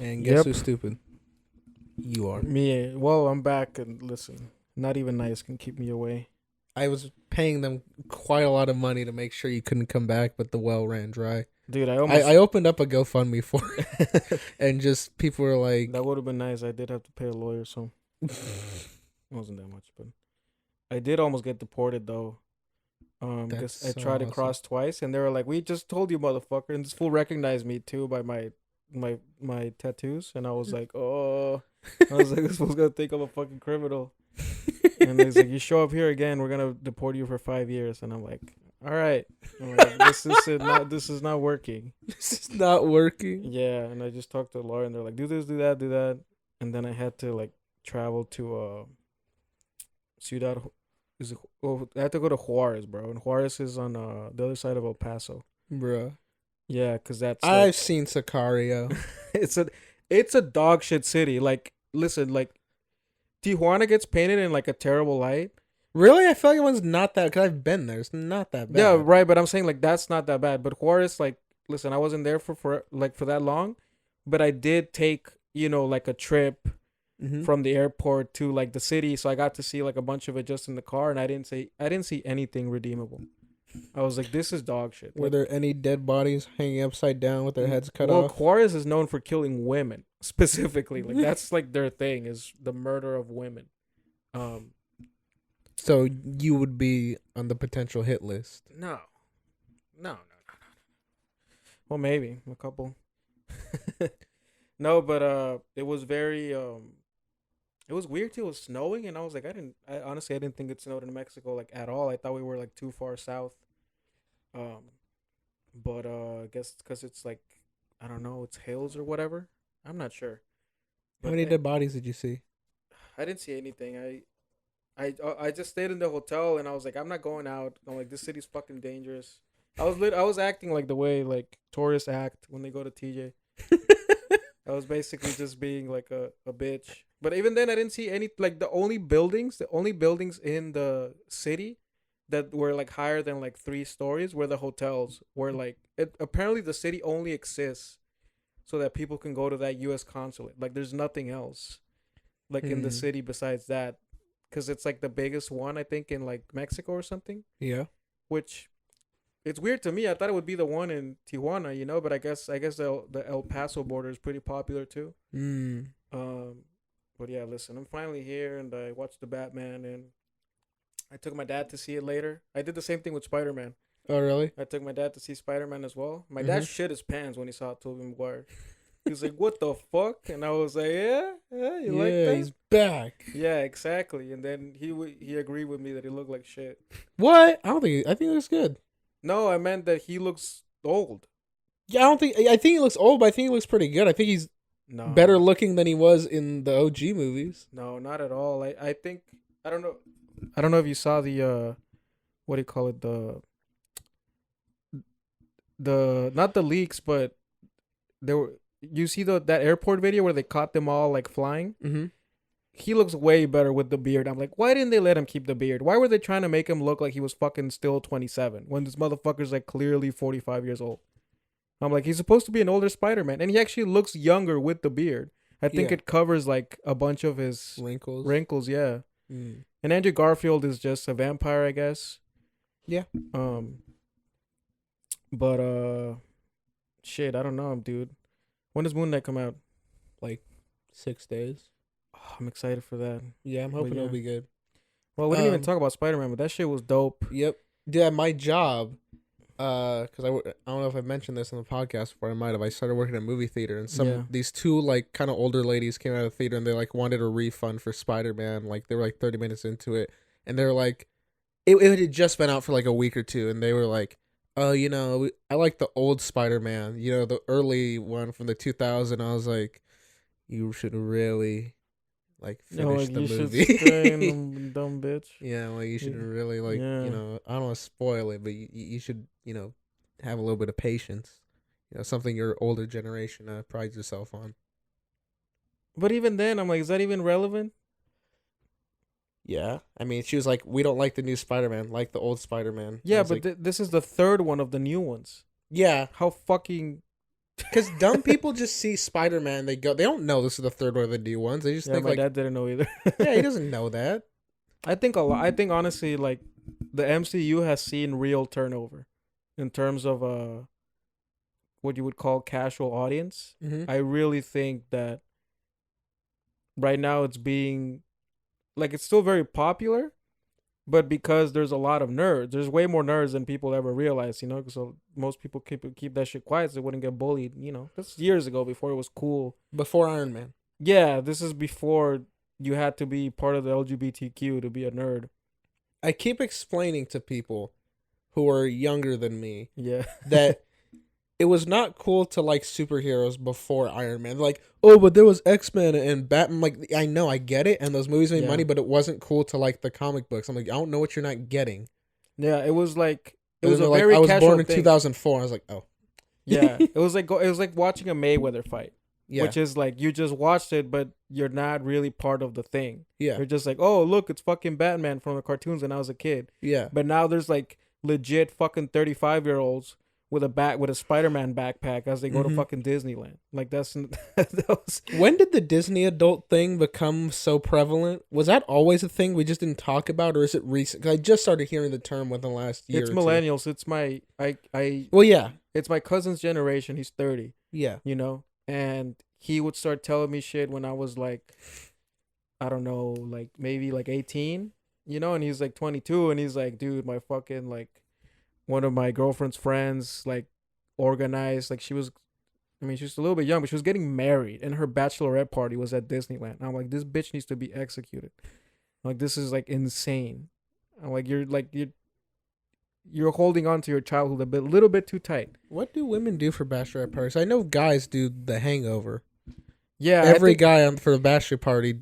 And guess who's stupid? You are. Me. Well, I'm back, and listen, not even nice can keep me away. I was paying them quite a lot of money to make sure you couldn't come back, but the well ran dry. Dude, I opened up a GoFundMe for it, and just people were like, that would have been nice. I did have to pay a lawyer, so it wasn't that much, but I did almost get deported though. Because I tried to cross twice, and they were like, "We just told you, motherfucker." And this fool recognized me too by my tattoos, and I was like, "Oh," I was like, "This fool's gonna think I'm a fucking criminal." And he's like, "You show up here again, we're gonna deport you for 5 years." And I'm like, "All right." I'm like, this is not working. This is not working. Yeah, and I just talked to the lawyer, and they're like, "Do this, do that, do that," and then I had to like travel to Ciudad. I had to go to Juarez, bro, and Juarez is on the other side of El Paso. Bruh. Yeah, cause that's I've seen Sicario. it's a dog shit city. Like, listen, like Tijuana gets painted in like a terrible light. Really? I feel like it was not that, because I've been there. It's not that bad. Yeah, right. But I'm saying like that's not that bad. But Juarez, like, listen, I wasn't there for that long, but I did take like a trip from the airport to like the city, so I got to see like a bunch of it just in the car, and I didn't see anything redeemable. I was like, this is dog shit. Were there any dead bodies hanging upside down with their heads cut off? Well, off? Juarez is known for killing women specifically. Like that's like their thing, is the murder of women. So you would be on the potential hit list? No. Well, maybe a couple. No, but it was very it was weird too. It was snowing, and I was like, I honestly didn't think it snowed in Mexico like at all. I thought we were like too far south. But I guess because it's like, I don't know, it's hills or whatever. I'm not sure. How many dead bodies did you see? I didn't see anything. I just stayed in the hotel, and I was like, I'm not going out. I'm like, this city's fucking dangerous. I was acting like the way like tourists act when they go to TJ. I was basically just being like a bitch. But even then, I didn't see any, like, the only buildings in the city that were like higher than like 3 stories were the hotels, where like apparently the city only exists so that people can go to that U.S. consulate. Like, there's nothing else like in the city besides that, because it's like the biggest one, I think, in like Mexico or something. Yeah. Which, it's weird to me. I thought it would be the one in Tijuana, but I guess the El Paso border is pretty popular too. But yeah, listen, I'm finally here, and I watched the Batman, and I took my dad to see it later. I did the same thing with Spider-Man. Oh, really? I took my dad to see Spider-Man as well. My dad shit his pants when he saw Tobey Maguire. He was like, "What the fuck?" And I was like, "Yeah, you like that? He's back." Yeah, exactly. And then he agreed with me that he looked like shit. What? I think it looks good. No, I meant that he looks old. Yeah, I think he looks old, but I think he looks pretty good. I think he's better looking than he was in the OG movies. No, not at all. I think, I don't know if you saw the what do you call it, the not the leaks, but you see that airport video where they caught them all like flying? Mm-hmm. He looks way better with the beard. I'm like, why didn't they let him keep the beard? Why were they trying to make him look like he was fucking still 27 when this motherfucker's like clearly 45 years old? I'm like, he's supposed to be an older Spider-Man, and he actually looks younger with the beard. I think it covers like a bunch of his wrinkles, yeah. And Andrew Garfield is just a vampire, I guess. Yeah. But shit, I don't know, dude. When does Moon Knight come out? Like 6 days. Oh, I'm excited for that. Yeah, I'm hoping it'll be good. Well, we didn't even talk about Spider-Man, but that shit was dope. Yep. Yeah, my job, because I don't know if I mentioned this on the podcast before. I might have. I started working at a movie theater, and these 2 like kind of older ladies came out of the theater, and they like wanted a refund for Spider-Man. Like, they were like 30 minutes into it, and they were like, it had just been out for like a week or 2, and they were like, "Oh, I like the old Spider-Man, the early one from the 2000." I was like, you should really like finish the movie. Should stay in dumb bitch. Yeah, like you should really I don't want to spoil it, but you should have a little bit of patience. Something your older generation prides yourself on. But even then, I'm like, is that even relevant? Yeah, I mean, she was like, "We don't like the new Spider-Man, like the old Spider-Man." Yeah, but this is the 3rd one of the new ones. Yeah, how fucking Because dumb people just see Spider-Man, they don't know this is the third one of the new ones. They just think my dad didn't know either. Yeah, he doesn't know that. I think honestly, like, the MCU has seen real turnover in terms of what you would call casual audience. Mm-hmm. I really think that right now it's being, like, it's still very popular, but because there's a lot of nerds, there's way more nerds than people ever realize, so most people keep that shit quiet so they wouldn't get bullied, That's years ago, before it was cool. Before Iron Man. Yeah, this is before you had to be part of the LGBTQ to be a nerd. I keep explaining to people who are younger than me that it was not cool to like superheroes before Iron Man. Like, oh, but there was X-Men and Batman. Like, I know, I get it, and those movies made money, but it wasn't cool to like the comic books. I'm like, I don't know what you're not getting. Yeah, it was like I was born in 2004. I was like, oh. Yeah, it was like watching a Mayweather fight. Yeah. Which is like, you just watched it, but you're not really part of the thing. Yeah. You're just like, oh, look, it's fucking Batman from the cartoons when I was a kid. Yeah. But now there's like legit fucking 35-year-olds with a Spider-Man backpack as they go to fucking Disneyland. Like, When did the Disney adult thing become so prevalent? Was that always a thing we just didn't talk about, or is it recent? 'Cause I just started hearing the term within the last year. It's millennials. It's my Well, yeah. It's my cousin's generation. He's 30. Yeah. And he would start telling me shit when I was like, I don't know, like maybe like 18, and he's like 22, and he's like, dude, my fucking, like, one of my girlfriend's friends, like, organized, like, she was a little bit young, but she was getting married, and her bachelorette party was at Disneyland. I'm like, this bitch needs to be executed. Like, this is like insane. I'm like, you're holding on to your childhood a little bit too tight. What do women do for bachelorette parties? I know guys do the hangover. Yeah, every guy for the bachelor party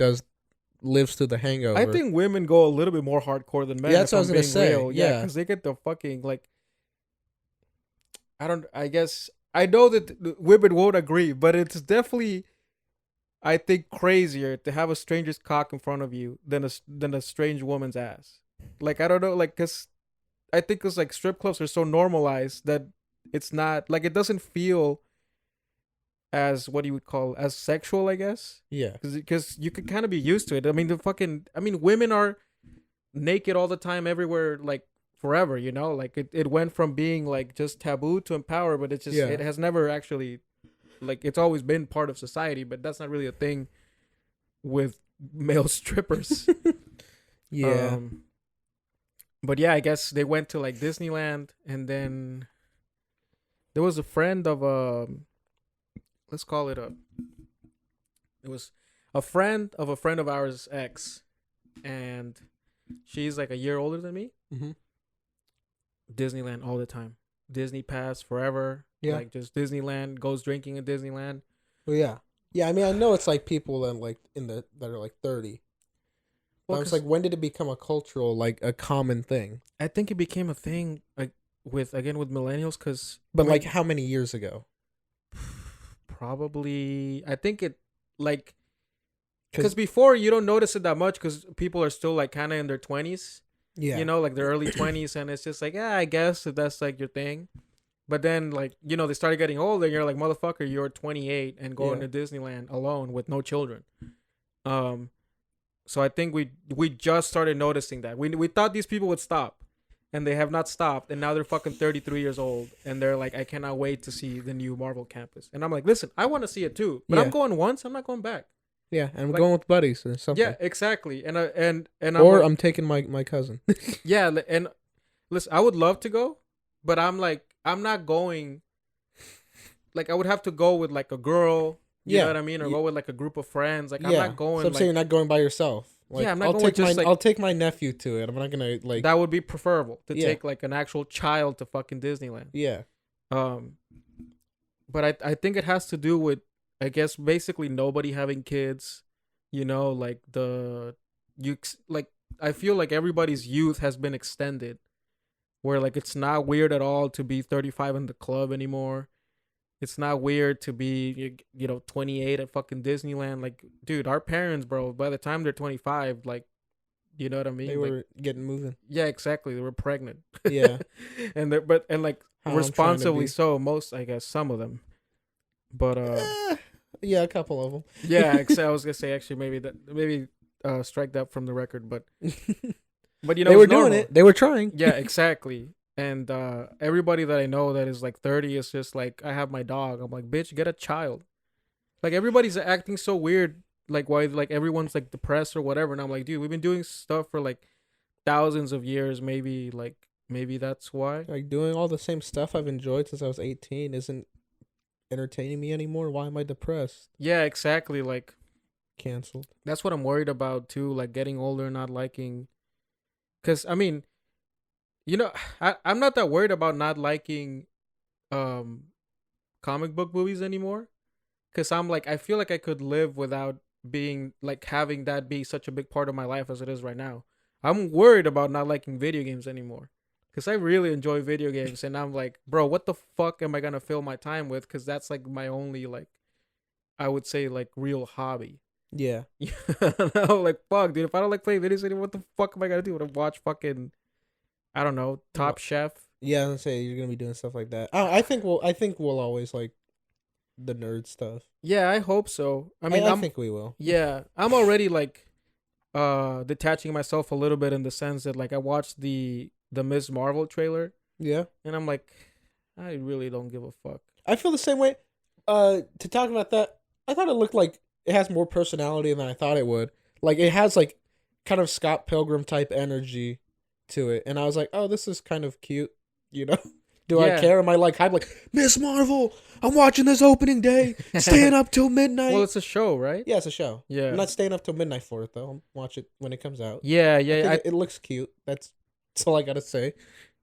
lives through the hangover. I think women go a little bit more hardcore than men. Yeah, that's what I was gonna say. Real. Yeah, because they get the fucking, like, I guess I know that women won't agree, but it's definitely, I think, crazier to have a stranger's cock in front of you than a strange woman's ass. Like, I don't know, like, cause I think it's like strip clubs are so normalized that it's not, like, it doesn't feel as, what you would call, as sexual, I guess. Yeah. Because you could kind of be used to it. I mean, women are naked all the time everywhere, like, forever, Like, it went from being, like, just taboo to empower, but it's just, it has never actually, like, it's always been part of society, but that's not really a thing with male strippers. Yeah. But yeah, I guess they went to, like, Disneyland, and then there was a friend of let's call it it was a friend of ours' ex, and she's like a year older than me. Mm-hmm. Disneyland all the time, Disney pass forever. Yeah, like, just Disneyland, goes drinking at Disneyland. Well, yeah. I mean, I know it's like people that like that are like 30. Well, I was like, when did it become a cultural, like, a common thing? I think it became a thing, like, with millennials, because. But like, how many years ago? Probably, I think it, like, because before you don't notice it that much because people are still, like, kind of in their 20s. Yeah. Like their early 20s, and it's just like, yeah, I guess if that's like your thing. But then, like, they started getting older, and you're like, motherfucker, you're 28 and going to Disneyland alone with no children. So I think we just started noticing that. We thought these people would stop, and they have not stopped, and now they're fucking 33 years old, and they're like, I cannot wait to see the new Marvel campus. And I'm like, listen, I want to see it too, but I'm going once, I'm not going back. Yeah, and I'm going with buddies or something. Yeah, exactly. And I'm taking my cousin. Yeah, and listen, I would love to go, but I'm like, I'm not going. Like, I would have to go with, like, a girl. You know what I mean? Or go with, like, a group of friends. Like, I'm not going. So I'm saying you're not going by yourself. Like, I'm not going. I'll take my nephew to it. I'm not gonna, like. That would be preferable to take, like, an actual child to fucking Disneyland. Yeah. But I think it has to do with, I guess, basically nobody having kids. Like I feel like everybody's youth has been extended, where, like, it's not weird at all to be 35 in the club anymore. It's not weird to be, 28 at fucking Disneyland. Like, dude, our parents, bro, by the time they're 25, like, you know what I mean? They were getting moving. Yeah, exactly. They were pregnant. Yeah. and responsibly so, I guess some of them. But yeah, a couple of them. yeah, I was gonna say actually maybe strike that from the record, but you know They were it's doing normal. it. They were trying. Yeah, exactly. And everybody that I know that is like 30 is just like, I have my dog. I'm like, bitch, get a child. Like everybody's acting so weird. Like why like everyone's like depressed or whatever. And I'm like, dude, we've been doing stuff for like thousands of years. Maybe that's why. Like doing all the same stuff I've enjoyed since I was 18 isn't entertaining me anymore. Why am I depressed? Yeah, exactly. Like Canceled. that's what I'm worried about too. Like getting older, not liking. Cause I mean, you know, I'm not that worried about not liking comic book movies anymore. Cause I'm like, I feel like I could live without being like having that be such a big part of my life as it is right now. I'm worried about not liking video games anymore. Cause I really enjoy video games, and I'm like, bro, what the fuck am I gonna fill my time with? Cause that's like my only like, I would say like real hobby. Yeah. I'm like, fuck, dude. If I don't like playing video games anymore, what the fuck am I gonna do? I'm gonna watch fucking, I don't know, Top Chef. Yeah, I was gonna say you're gonna be doing stuff like that. I think we'll always like the nerd stuff. Yeah, I hope so. I mean, I think we will. Yeah, I'm already like detaching myself a little bit in the sense that like I watched the Ms. Marvel trailer. Yeah. And I'm like, I really don't give a fuck. I feel the same way. To talk about that, I thought it looked like it has more personality than I thought it would. Like it has like kind of Scott Pilgrim type energy to it, and I was like, oh, this is kind of cute. You know? Do I care? Am I like hype? Like Miss Marvel, I'm watching this opening day, staying up till midnight. Well, it's a show, right? Yeah, it's a show. Yeah, I'm not staying up till midnight for it though. I'll watch it when it comes out. Yeah. It looks cute. That's all I gotta say.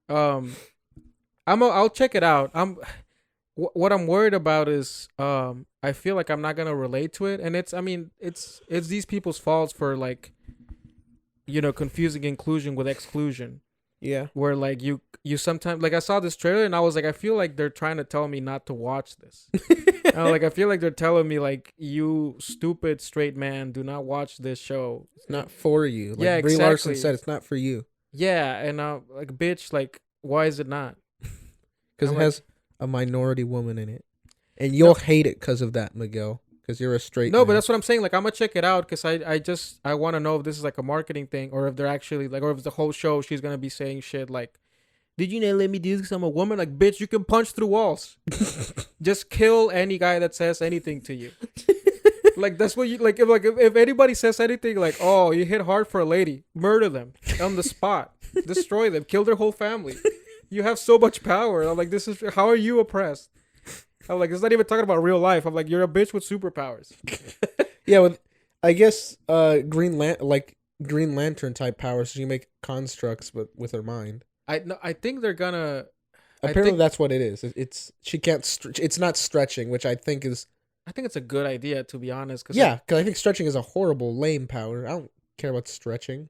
I'll check it out. What I'm worried about is I feel like I'm not gonna relate to it, and it's these people's faults for like, you know, confusing inclusion with exclusion. Yeah. Where like you sometimes like I saw this trailer and I was like, I feel like they're trying to tell me not to watch this. I feel like they're telling me like, you stupid straight man, do not watch this show. It's not for you. Like yeah, Brie exactly. Larson said, it's not for you. Yeah, and like bitch, like why is it not? Because it has a minority woman in it, and you'll hate it because of that, Miguel. Because you're a straight. No, man. But that's what I'm saying. Like I'm gonna check it out because I want to know if this is like a marketing thing or if they're actually like, or if the whole show she's gonna be saying shit like, did you not let me do this because I'm a woman? Like bitch, you can punch through walls. Just kill any guy that says anything to you. Like that's what you like. If anybody says anything like, oh, you hit hard for a lady, murder them on the spot, destroy them, kill their whole family. You have so much power. I'm like, how are you oppressed? I'm like, it's not even talking about real life. I'm like, you're a bitch with superpowers. Yeah, with I guess Green Lantern type powers. So you make constructs, but with her mind. I think they're gonna. Apparently, that's what it is. She can't. It's not stretching, which I think is. I think it's a good idea, to be honest. Because I think stretching is a horrible, lame power. I don't care about stretching.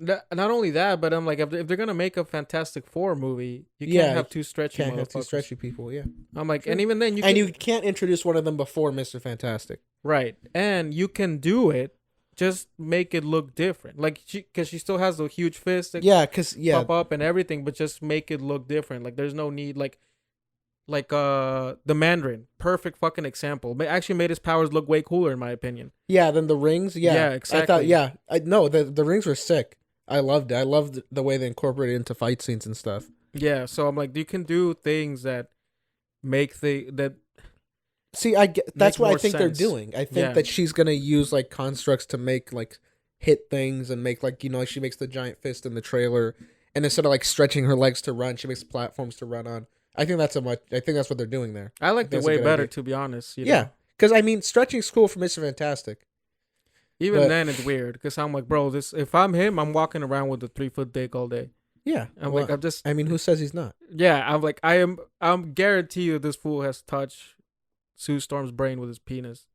Not only that, but I'm like, if they're gonna make a Fantastic Four movie, you can't have two stretchy. Can't have two stretchy people. Yeah. I'm like, and even then you can't introduce one of them before Mr. Fantastic. Right, and you can do it, just make it look different. Like because she still has the huge fist. That pop up and everything, but just make it look different. Like there's no need like the Mandarin, perfect fucking example. Actually made his powers look way cooler in my opinion. Yeah, than the rings. Yeah, exactly. I thought the rings were sick. I loved it. I loved the way they incorporated it into fight scenes and stuff. Yeah, so I'm like, you can do things that make See, that's what I think they're doing. I think that she's gonna use like constructs to make like hit things and make like, you know, like she makes the giant fist in the trailer, and instead of like stretching her legs to run, she makes platforms to run on. I think that's what they're doing there. I like it way better, to be honest. Yeah, because I mean, stretching's cool for Mr. Fantastic. Even then, it's weird because I'm like, bro, if I'm him, I'm walking around with a 3-foot dick all day. Yeah, I mean, who says he's not? Yeah, I'm like, I'm guarantee you this fool has touched Sue Storm's brain with his penis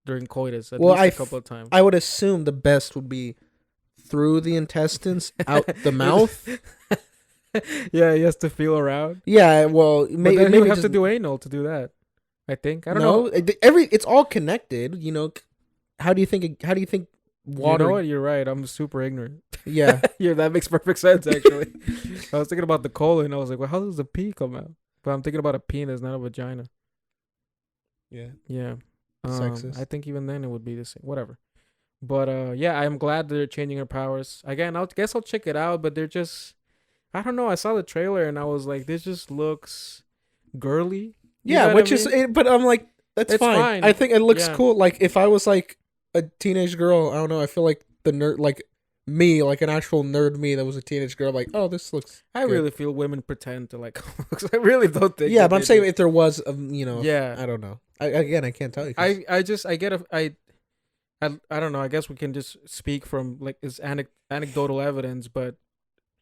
during coitus at least a couple of times. I would assume the best would be through the intestines, out the mouth. Yeah, he has to feel around. Yeah, well, maybe you have to do anal to do that. I think. I don't know. It's all connected. You know, how do you think water? You know what? You're right. I'm super ignorant. Yeah, yeah, that makes perfect sense. Actually, I was thinking about the colon. I was like, well, how does the pee come out? But I'm thinking about a penis, not a vagina. Yeah. Yeah. Sexist. I think even then it would be the same. Whatever. But yeah, I'm glad they're changing her powers. Again, I guess I'll check it out, but they're just I don't know. I saw the trailer and I was like, this just looks girly. You Yeah, know what which I is, mean? but I'm like, that's It's fine. fine. I think it looks Yeah. cool. Like if I was like a teenage girl, I don't know. I feel like the nerd, like me, like an actual nerd me that was a teenage girl, like, oh, this looks. I good. really feel women pretend to like looks. I really don't think. Yeah, that but I'm they saying do. if there was, Yeah. I don't know. I can't tell you. 'Cause I get a I don't know. I guess we can just speak from like it's anecdotal evidence, but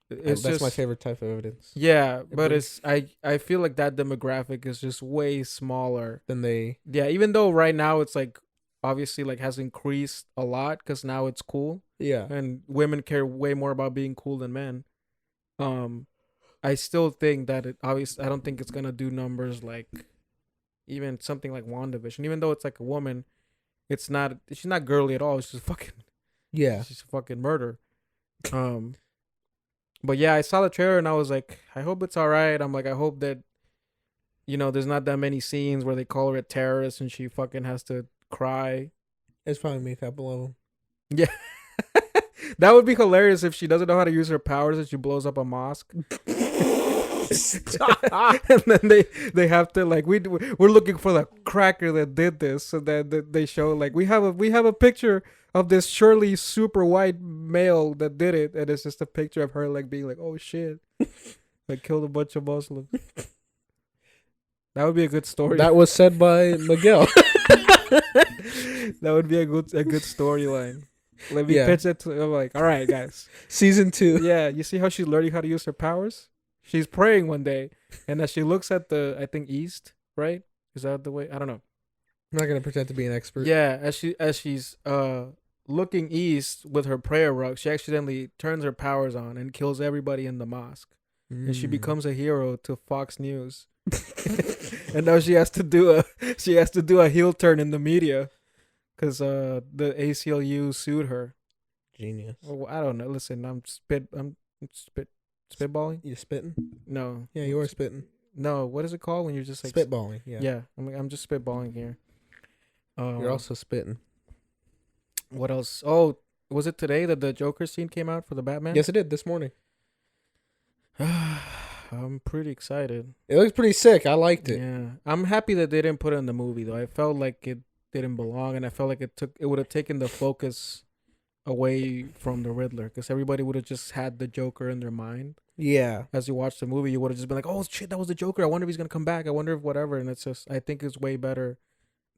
it's that's just my favorite type of evidence. Yeah, but Agree. it's I feel like that demographic is just way smaller. Then they. Yeah, even though right now it's like obviously like has increased a lot because now it's cool Yeah. and women care way more about being cool than men. I still think that it obviously I don't think it's gonna do numbers like even something like WandaVision. Even though it's like a woman, she's not girly at all. It's just fucking Yeah. she's a fucking murder. But yeah, I saw the trailer and I was like, I hope it's all right. I'm like, I hope that, there's not that many scenes where they call her a terrorist and she fucking has to cry. It's probably me a couple of them. Yeah. That would be hilarious if she doesn't know how to use her powers and she blows up a mosque. And then they have to like we're looking for the cracker that did this, so that they show like we have a picture of this surely super white male that did it, and it's just a picture of her like being like, oh shit, like killed a bunch of Muslims. That would be a good story. That was said by Miguel. That would be a good storyline. Let me pitch it to. I'm like, all right, guys. Season 2. Yeah, you see how she's learning how to use her powers? She's praying one day, and as she looks at the, I think east, right? Is that the way? I don't know. I'm not gonna pretend to be an expert. Yeah, as she's looking east with her prayer rug, she accidentally turns her powers on and kills everybody in the mosque, and she becomes a hero to Fox News. And now she has to do a heel turn in the media, because the ACLU sued her. Genius. Well, I don't know. Listen, I'm spitballing. You spitting? No. Yeah, you are spitting. No, what is it called when you're just like spitballing? Yeah. Yeah, I'm just spitballing here. You're also spitting. What else? Oh, was it today that the Joker scene came out for the Batman? Yes, it did this morning. I'm pretty excited. It looks pretty sick. I liked it. Yeah, I'm happy that they didn't put it in the movie though. I felt like it didn't belong, and I felt like it would have taken the focus away from the Riddler, because everybody would have just had the Joker in their mind. Yeah. As you watch the movie, you would have just been like, oh shit, that was the Joker. I wonder if he's gonna come back. I wonder if whatever. And it's just, I think it's way better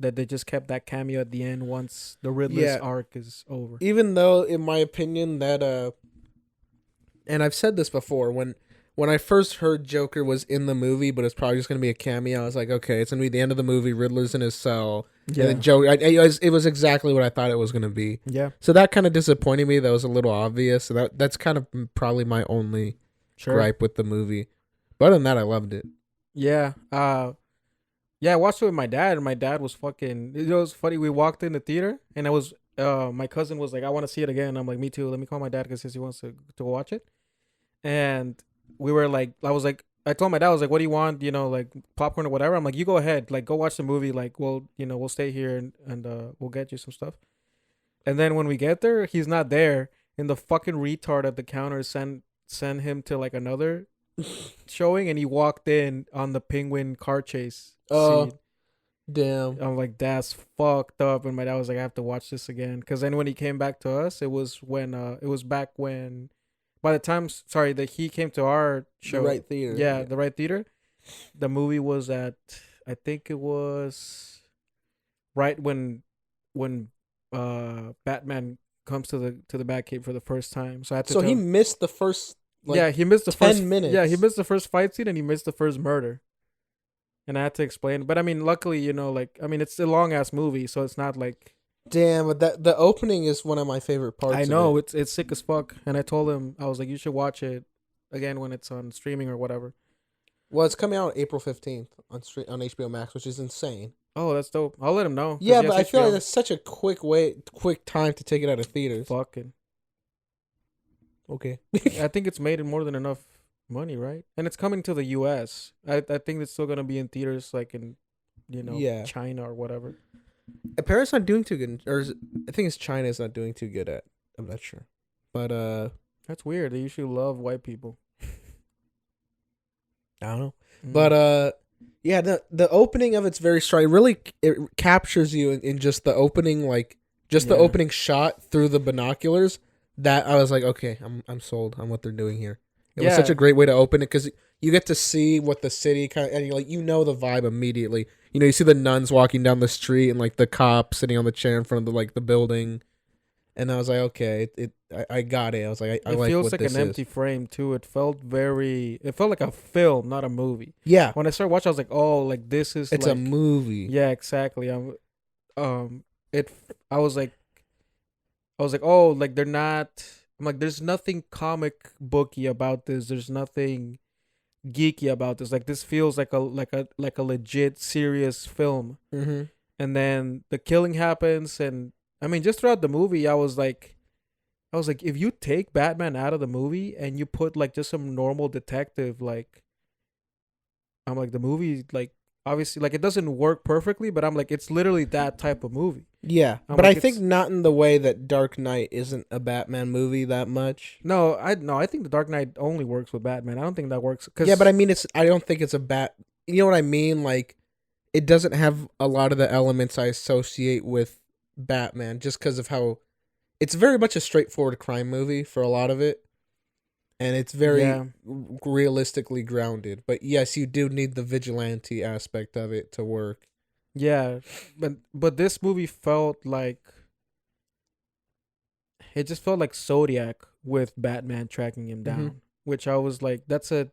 that they just kept that cameo at the end once the Riddler's arc is over. Even though, in my opinion, that and I've said this before, when I first heard Joker was in the movie, but it's probably just gonna be a cameo, I was like, okay, it's gonna be the end of the movie. Riddler's in his cell. Yeah. And then Joker. It was exactly what I thought it was gonna be. Yeah. So that kind of disappointed me. That was a little obvious. So that's kind of probably my only gripe with the movie. But other than that, I loved it. Yeah. Yeah, I watched it with my dad, and my dad was fucking. It was funny. We walked in the theater, and I was. My cousin was like, "I want to see it again." I'm like, "Me too." Let me call my dad because he wants to watch it. And we were like, I told my dad, I was like, "What do you want? Like popcorn or whatever." I'm like, "You go ahead. Like, go watch the movie. Like, we'll stay here and we'll get you some stuff." And then when we get there, he's not there, and the fucking retard at the counter send him to like another showing, and he walked in on the Penguin car chase. Oh, damn. I'm like, that's fucked up. And my dad was like, I have to watch this again. Because then when he came back to us, it was back when, by the time, that he came to our show. The right theater. Yeah, the right theater. The movie was at, I think it was right when Batman comes to the Batcave for the first time. So I had to he missed the first, he missed the 10 first minutes. Yeah, he missed the first fight scene and he missed the first murder. And I had to explain. But I mean, luckily, it's a long ass movie, so it's not like. Damn, but the opening is one of my favorite parts. I know, it's sick as fuck. And I told him, I was like, you should watch it again when it's on streaming or whatever. Well, it's coming out April 15th on HBO Max, which is insane. Oh, that's dope. I'll let him know. Yeah, but I feel like that's such a quick time to take it out of theaters. Fucking. Okay. I think it's made more than enough money, right? And it's coming to the U.S. I think it's still gonna be in theaters like in Yeah. China or whatever. Paris not doing too good, I think it's China is not doing too good at. I'm not sure, but That's weird. They usually love white people. I don't know, but yeah, the opening of it's very strong. It captures you in just the opening, like just the opening shot through the binoculars. That I was like, okay, I'm sold on what they're doing here. It was such a great way to open it because you get to see what the city kind of, and you're like, the vibe immediately. You see the nuns walking down the street and like the cop sitting on the chair in front of the building, and I was like, okay, I got it. I was like, I like feels what like this an empty frame too. It felt like a film, not a movie. Yeah. When I started watching, I was like, oh, like this is. It's a movie. Yeah, exactly. I was like, oh, like they're not. I'm like, there's nothing comic booky about this. There's nothing geeky about this. Like this feels like a legit serious film. Mm-hmm. And then the killing happens, and I mean, just throughout the movie, I was like, if you take Batman out of the movie and you put like just some normal detective, like, I'm like, the movie, like, obviously, like, it doesn't work perfectly, but I'm like, it's literally that type of movie. Yeah, but like, I think not in the way that Dark Knight isn't a Batman movie that much. No, I think the Dark Knight only works with Batman. I don't think that works. Yeah, but I mean, I don't think it's you know what I mean? Like, it doesn't have a lot of the elements I associate with Batman just because of how it's very much a straightforward crime movie for a lot of it. And it's very realistically grounded. But yes, you do need the vigilante aspect of it to work. Yeah, but this movie felt like, it just felt like Zodiac with Batman tracking him down, which I was like, that's I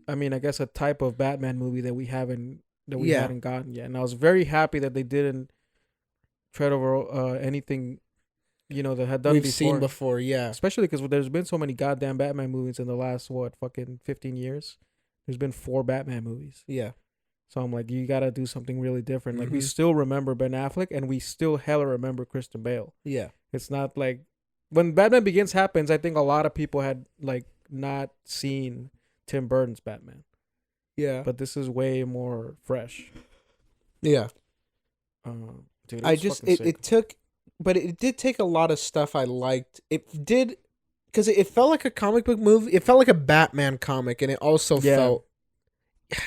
guess a type of Batman movie that we hadn't gotten yet. And I was very happy that they didn't tread over anything, that had done we've seen before, yeah. Especially because there's been so many goddamn Batman movies in the last, fucking 15 years. There's been 4 Batman movies. Yeah. So I'm like, you got to do something really different. Like, we still remember Ben Affleck, and we still hella remember Christian Bale. Yeah. It's not like, when Batman Begins happens, I think a lot of people had, like, not seen Tim Burton's Batman. Yeah. But this is way more fresh. Yeah. Dude, it did take a lot of stuff I liked. It did, because it felt like a comic book movie. It felt like a Batman comic, and it also felt,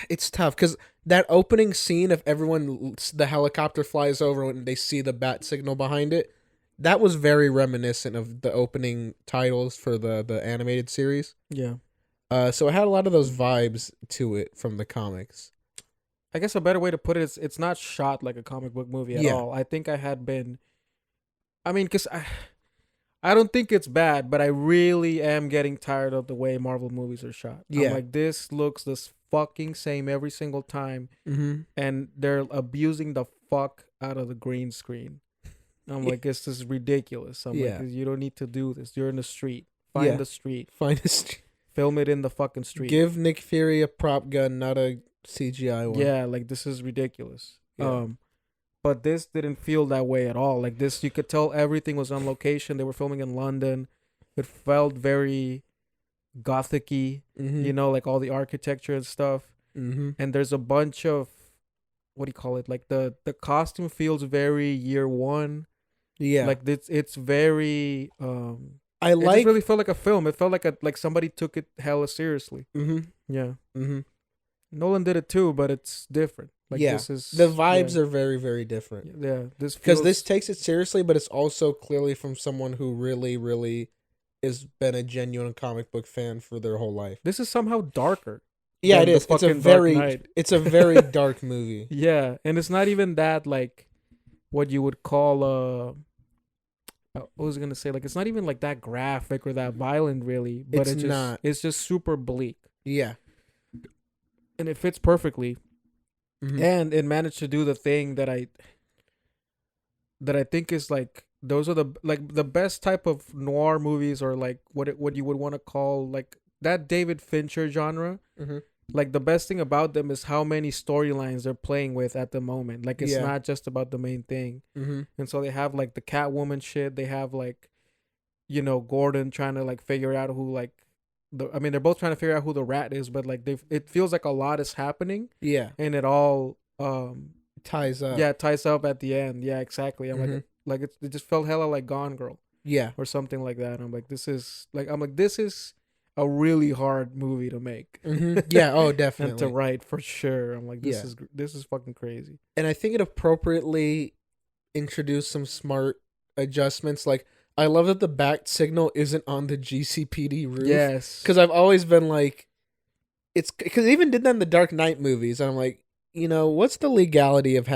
it's tough, because that opening scene of the helicopter flies over and they see the bat signal behind it, that was very reminiscent of the opening titles for the animated series. Yeah. So it had a lot of those vibes to it from the comics. I guess a better way to put it is, it's not shot like a comic book movie at all. I think because I don't think it's bad, but I really am getting tired of the way Marvel movies are shot. Yeah. I'm like, this looks this fucking same every single time. Mm-hmm. And they're abusing the fuck out of the green screen. I'm like, this is ridiculous. I'm like, you don't need to do this. You're in the street. Find the street. Film it in the fucking street. Give Nick Fury a prop gun, not a CGI one. Yeah, like, this is ridiculous. Yeah. But this didn't feel that way at all. Like, this, you could tell everything was on location. They were filming in London. It felt very gothic-y, like all the architecture and stuff. Mm-hmm. And there's a bunch of, what do you call it? Like, the costume feels very Year One. Yeah. Like, it's very, it just really felt like a film. It felt like somebody took it hella seriously. Mm-hmm. Yeah. Mm-hmm. Nolan did it too, but it's different. Like, this is, the vibes are very, very different. Yeah, this takes it seriously, but it's also clearly from someone who really, really has been a genuine comic book fan for their whole life. This is somehow darker. Yeah, it is. It's a very dark movie. Yeah, and it's not even that, like, what you would call what was I gonna say? Like, it's not even like that graphic or that violent, really. But it's not. It's just super bleak. Yeah, and it fits perfectly. Mm-hmm. And it managed to do the thing that I think is, like, those are the best type of noir movies, or like what you would want to call, like, that David Fincher genre. Mm-hmm. Like, the best thing about them is how many storylines they're playing with at the moment. Like, it's not just about the main thing. Mm-hmm. And so they have, like, the Catwoman shit. They have, like, Gordon trying to, like, figure out who, like, they're both trying to figure out who the rat is, but, like, it feels like a lot is happening. Yeah. And it all ties up. Yeah, ties up at the end. Yeah, exactly. I'm Mhm. like it just felt hella like Gone Girl Yeah. or something like that. I'm like, this is a really hard movie to make. Yeah. Oh, And to definitely. write for sure. I'm like, Yeah. this is fucking crazy. And I think it appropriately introduced some smart adjustments. Like, I love that the bat signal isn't on the GCPD roof. Yes. Because I've always been like, it's because they even did that in the Dark Knight movies. And I'm like, what's the legality of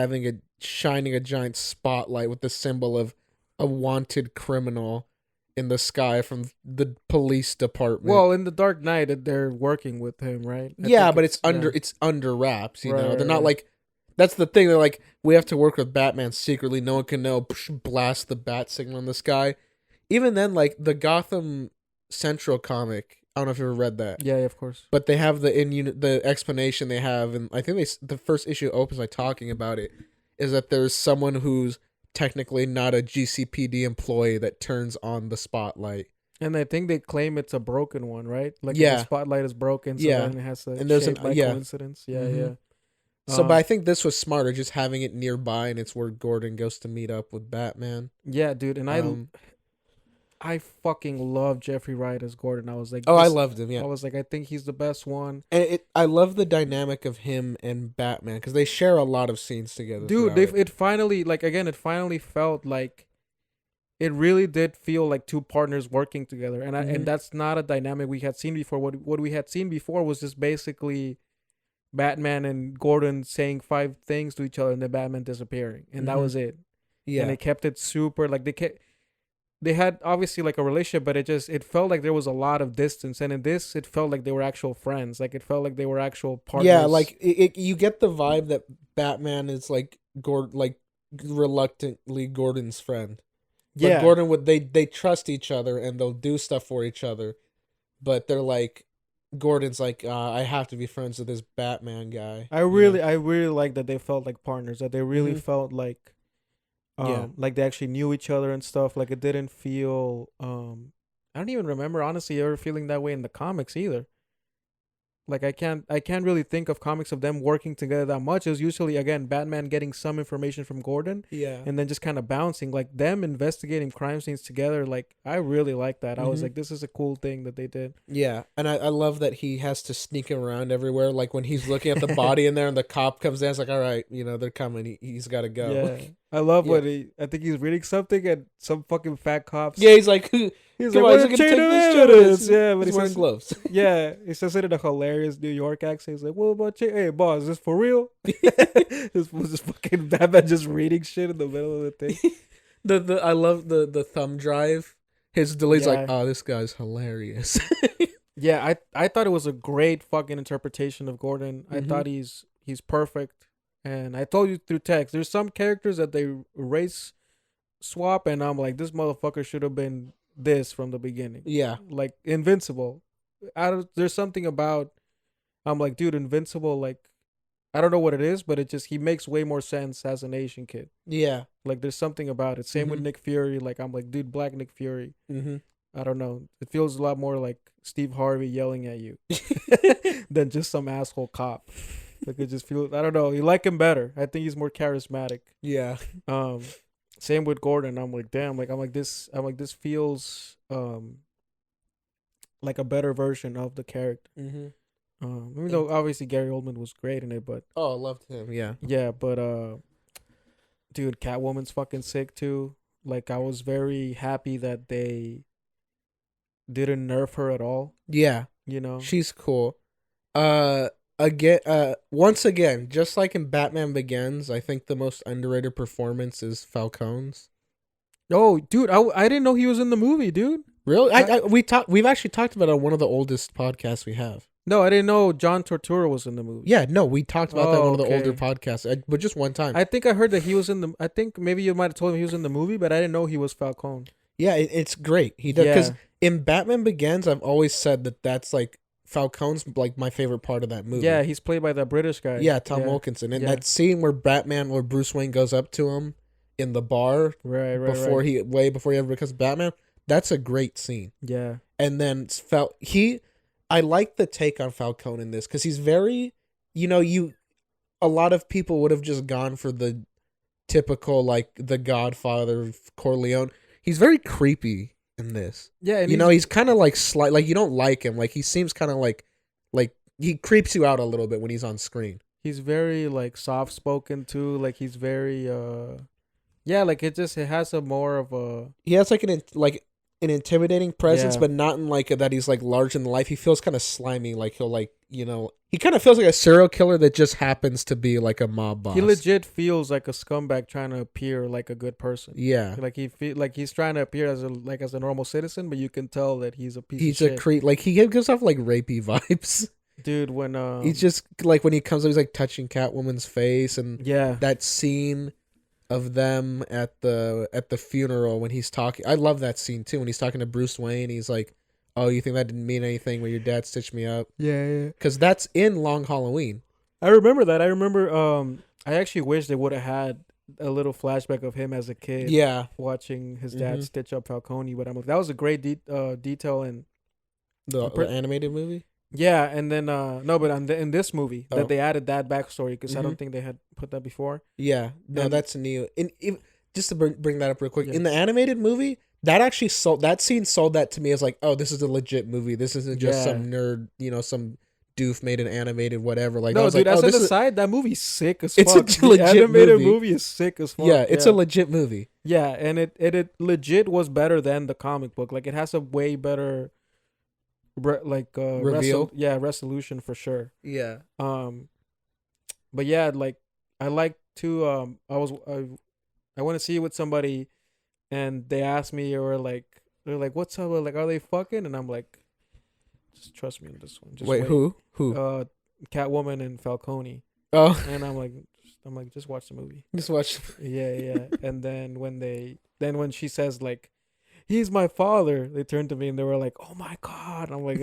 shining a giant spotlight with the symbol of a wanted criminal in the sky from the police department? Well, in the Dark Knight, they're working with him, right? Yeah, but it's under wraps. Right, They're not right. like. That's the thing. They're like, we have to work with Batman secretly. No one can know. Blast the bat signal in the sky. Even then, like the Gotham Central comic. I don't know if you ever read that. Yeah, of course. But they have the explanation they have, and I think the first issue opens by talking about it. Is that there's someone who's technically not a GCPD employee that turns on the spotlight. And I think they claim it's a broken one, right? Like Yeah. the spotlight is broken, so Yeah. then it has to And there's shape by coincidence. Yeah, Mhm. yeah. So, but I think this was smarter, just having it nearby, and it's where Gordon goes to meet up with Batman. Yeah, dude, and I fucking love Jeffrey Wright as Gordon. I was like, I loved him. I Yeah, was like, I think he's the best one. and I love the dynamic of him and Batman because they share a lot of scenes together. Dude, it finally, like, again, it finally felt like it really did feel like two partners working together, and and that's not a dynamic we had seen before. What we had seen before was just basically Batman and Gordon saying 5 things to each other and then Batman disappearing, and that was it. Yeah, And they kept it super like they had obviously like a relationship, but it felt like there was a lot of distance, and in this it felt like they were actual friends. Like it felt like they were actual partners. Yeah, like you get the vibe that Batman is like reluctantly Gordon's friend. But yeah, Gordon they trust each other and they'll do stuff for each other, but they're like Gordon's like I have to be friends with this Batman guy. I really like that they felt like partners. That they really felt like like they actually knew each other and stuff. Like it didn't feel I don't even remember honestly ever feeling that way in the comics either. Like I can't really think of comics of them working together that much. It was usually again Batman getting some information from Gordon, and then just kind of bouncing. Like them investigating crime scenes together. Like I really like that. I was like, this is a cool thing that they did. Yeah, and I love that he has to sneak around everywhere. Like when he's looking at the body in there, and the cop comes in, it's like, all right, they're coming. He's got to go. Yeah, I love when I think he's reading something, and some fucking fat cops. Yeah, he's like. He's like, what a chain of evidence. Yeah, but he's wearing gloves. Yeah, he says it in a hilarious New York accent. He's like, "What about hey, boss, is this for real?" This was just fucking Batman just reading shit in the middle of the thing. I love the thumb drive. His delete's like, oh, this guy's hilarious. Yeah, I thought it was a great fucking interpretation of Gordon. I thought he's perfect. And I told you through text, there's some characters that they race swap, and I'm like, this motherfucker should have been this from the beginning. Yeah, like Invincible. There's something about I'm like, dude, Invincible, like I don't know what it is, but he makes way more sense as an Asian kid. Yeah, like there's something about it. Same with Nick Fury. Like I'm like, dude, Black Nick Fury. I don't know. It feels a lot more like Steve Harvey yelling at you than just some asshole cop. Like it just feels. I don't know. You like him better. I think he's more charismatic. Yeah. Same with Gordon. I'm like, damn. This feels like a better version of the character. Even though obviously Gary Oldman was great in it, but I loved him. Yeah. Yeah, but dude, Catwoman's fucking sick too. Like I was very happy that they didn't nerf her at all. Yeah. She's cool. Once again, just like in Batman Begins, I think the most underrated performance is Falcone's. Oh, dude, I didn't know he was in the movie, dude. Really? We've actually talked about it on one of the oldest podcasts we have. No, I didn't know John Turturro was in the movie. Yeah, no, we talked about that on one of the older podcasts, but just one time. I think I heard that he was in the. I think maybe you might have told me he was in the movie, but I didn't know he was Falcone. Yeah, it's great. He does because in Batman Begins, I've always said that's like Falcone's like my favorite part of that movie. Yeah, he's played by that British guy. Yeah, Tom Wilkinson, and that scene where Bruce Wayne goes up to him in the bar, before he ever becomes Batman. That's a great scene. Yeah, and then I like the take on Falcone in this because he's very, a lot of people would have just gone for the typical, like, the Godfather, Corleone. He's very creepy in this. Yeah, and he's kind of like like you don't like him. Like he seems kind of like he creeps you out a little bit when he's on screen. He's very like soft spoken too. Like he's very yeah, like it has a more of a he has like an intimidating presence, but not in like that he's like large in life. He feels kind of slimy. Like he'll like he kind of feels like a serial killer that just happens to be like a mob boss. He legit feels like a scumbag trying to appear like a good person. Yeah, like he's trying to appear as a normal citizen, but you can tell that he's a piece. He's of a shit. creep. Like he gives off like rapey vibes. Dude, when he's just like when he comes up, he's like touching Catwoman's face, and that scene of them at the funeral when he's talking. I love that scene too when he's talking to Bruce Wayne. He's like, "Oh, you think that didn't mean anything when your dad stitched me up?" Yeah. Because that's in Long Halloween. I remember that. I remember. I actually wish they would have had a little flashback of him as a kid. Yeah, watching his dad stitch up Falcone. But that was a great detail in the animated movie. Yeah, and then in this movie that they added that backstory because I don't think they had put that before. Yeah, no, that's new. Just to bring that up real quick, in the animated movie, that scene sold that to me as like, oh, this is a legit movie. This isn't just some nerd, some doof made an animated whatever. Like, no, I was dude, like, as an aside, that movie's sick as fuck. It's a legit animated movie is sick as fuck. Yeah, it's a legit movie. Yeah, and it legit was better than the comic book. Like, it has a way better reveal. Resolution for sure. Yeah. But yeah, like I like to I want to see it with somebody, and they ask me they're like, what's up? Like, are they fucking? And I'm like, just trust me on this one. Just wait. Who? Catwoman and Falcone. Oh. And I'm like, just watch the movie. Just watch. Yeah. And then when she says like, he's my father, they turned to me and they were like, oh my God. I'm like,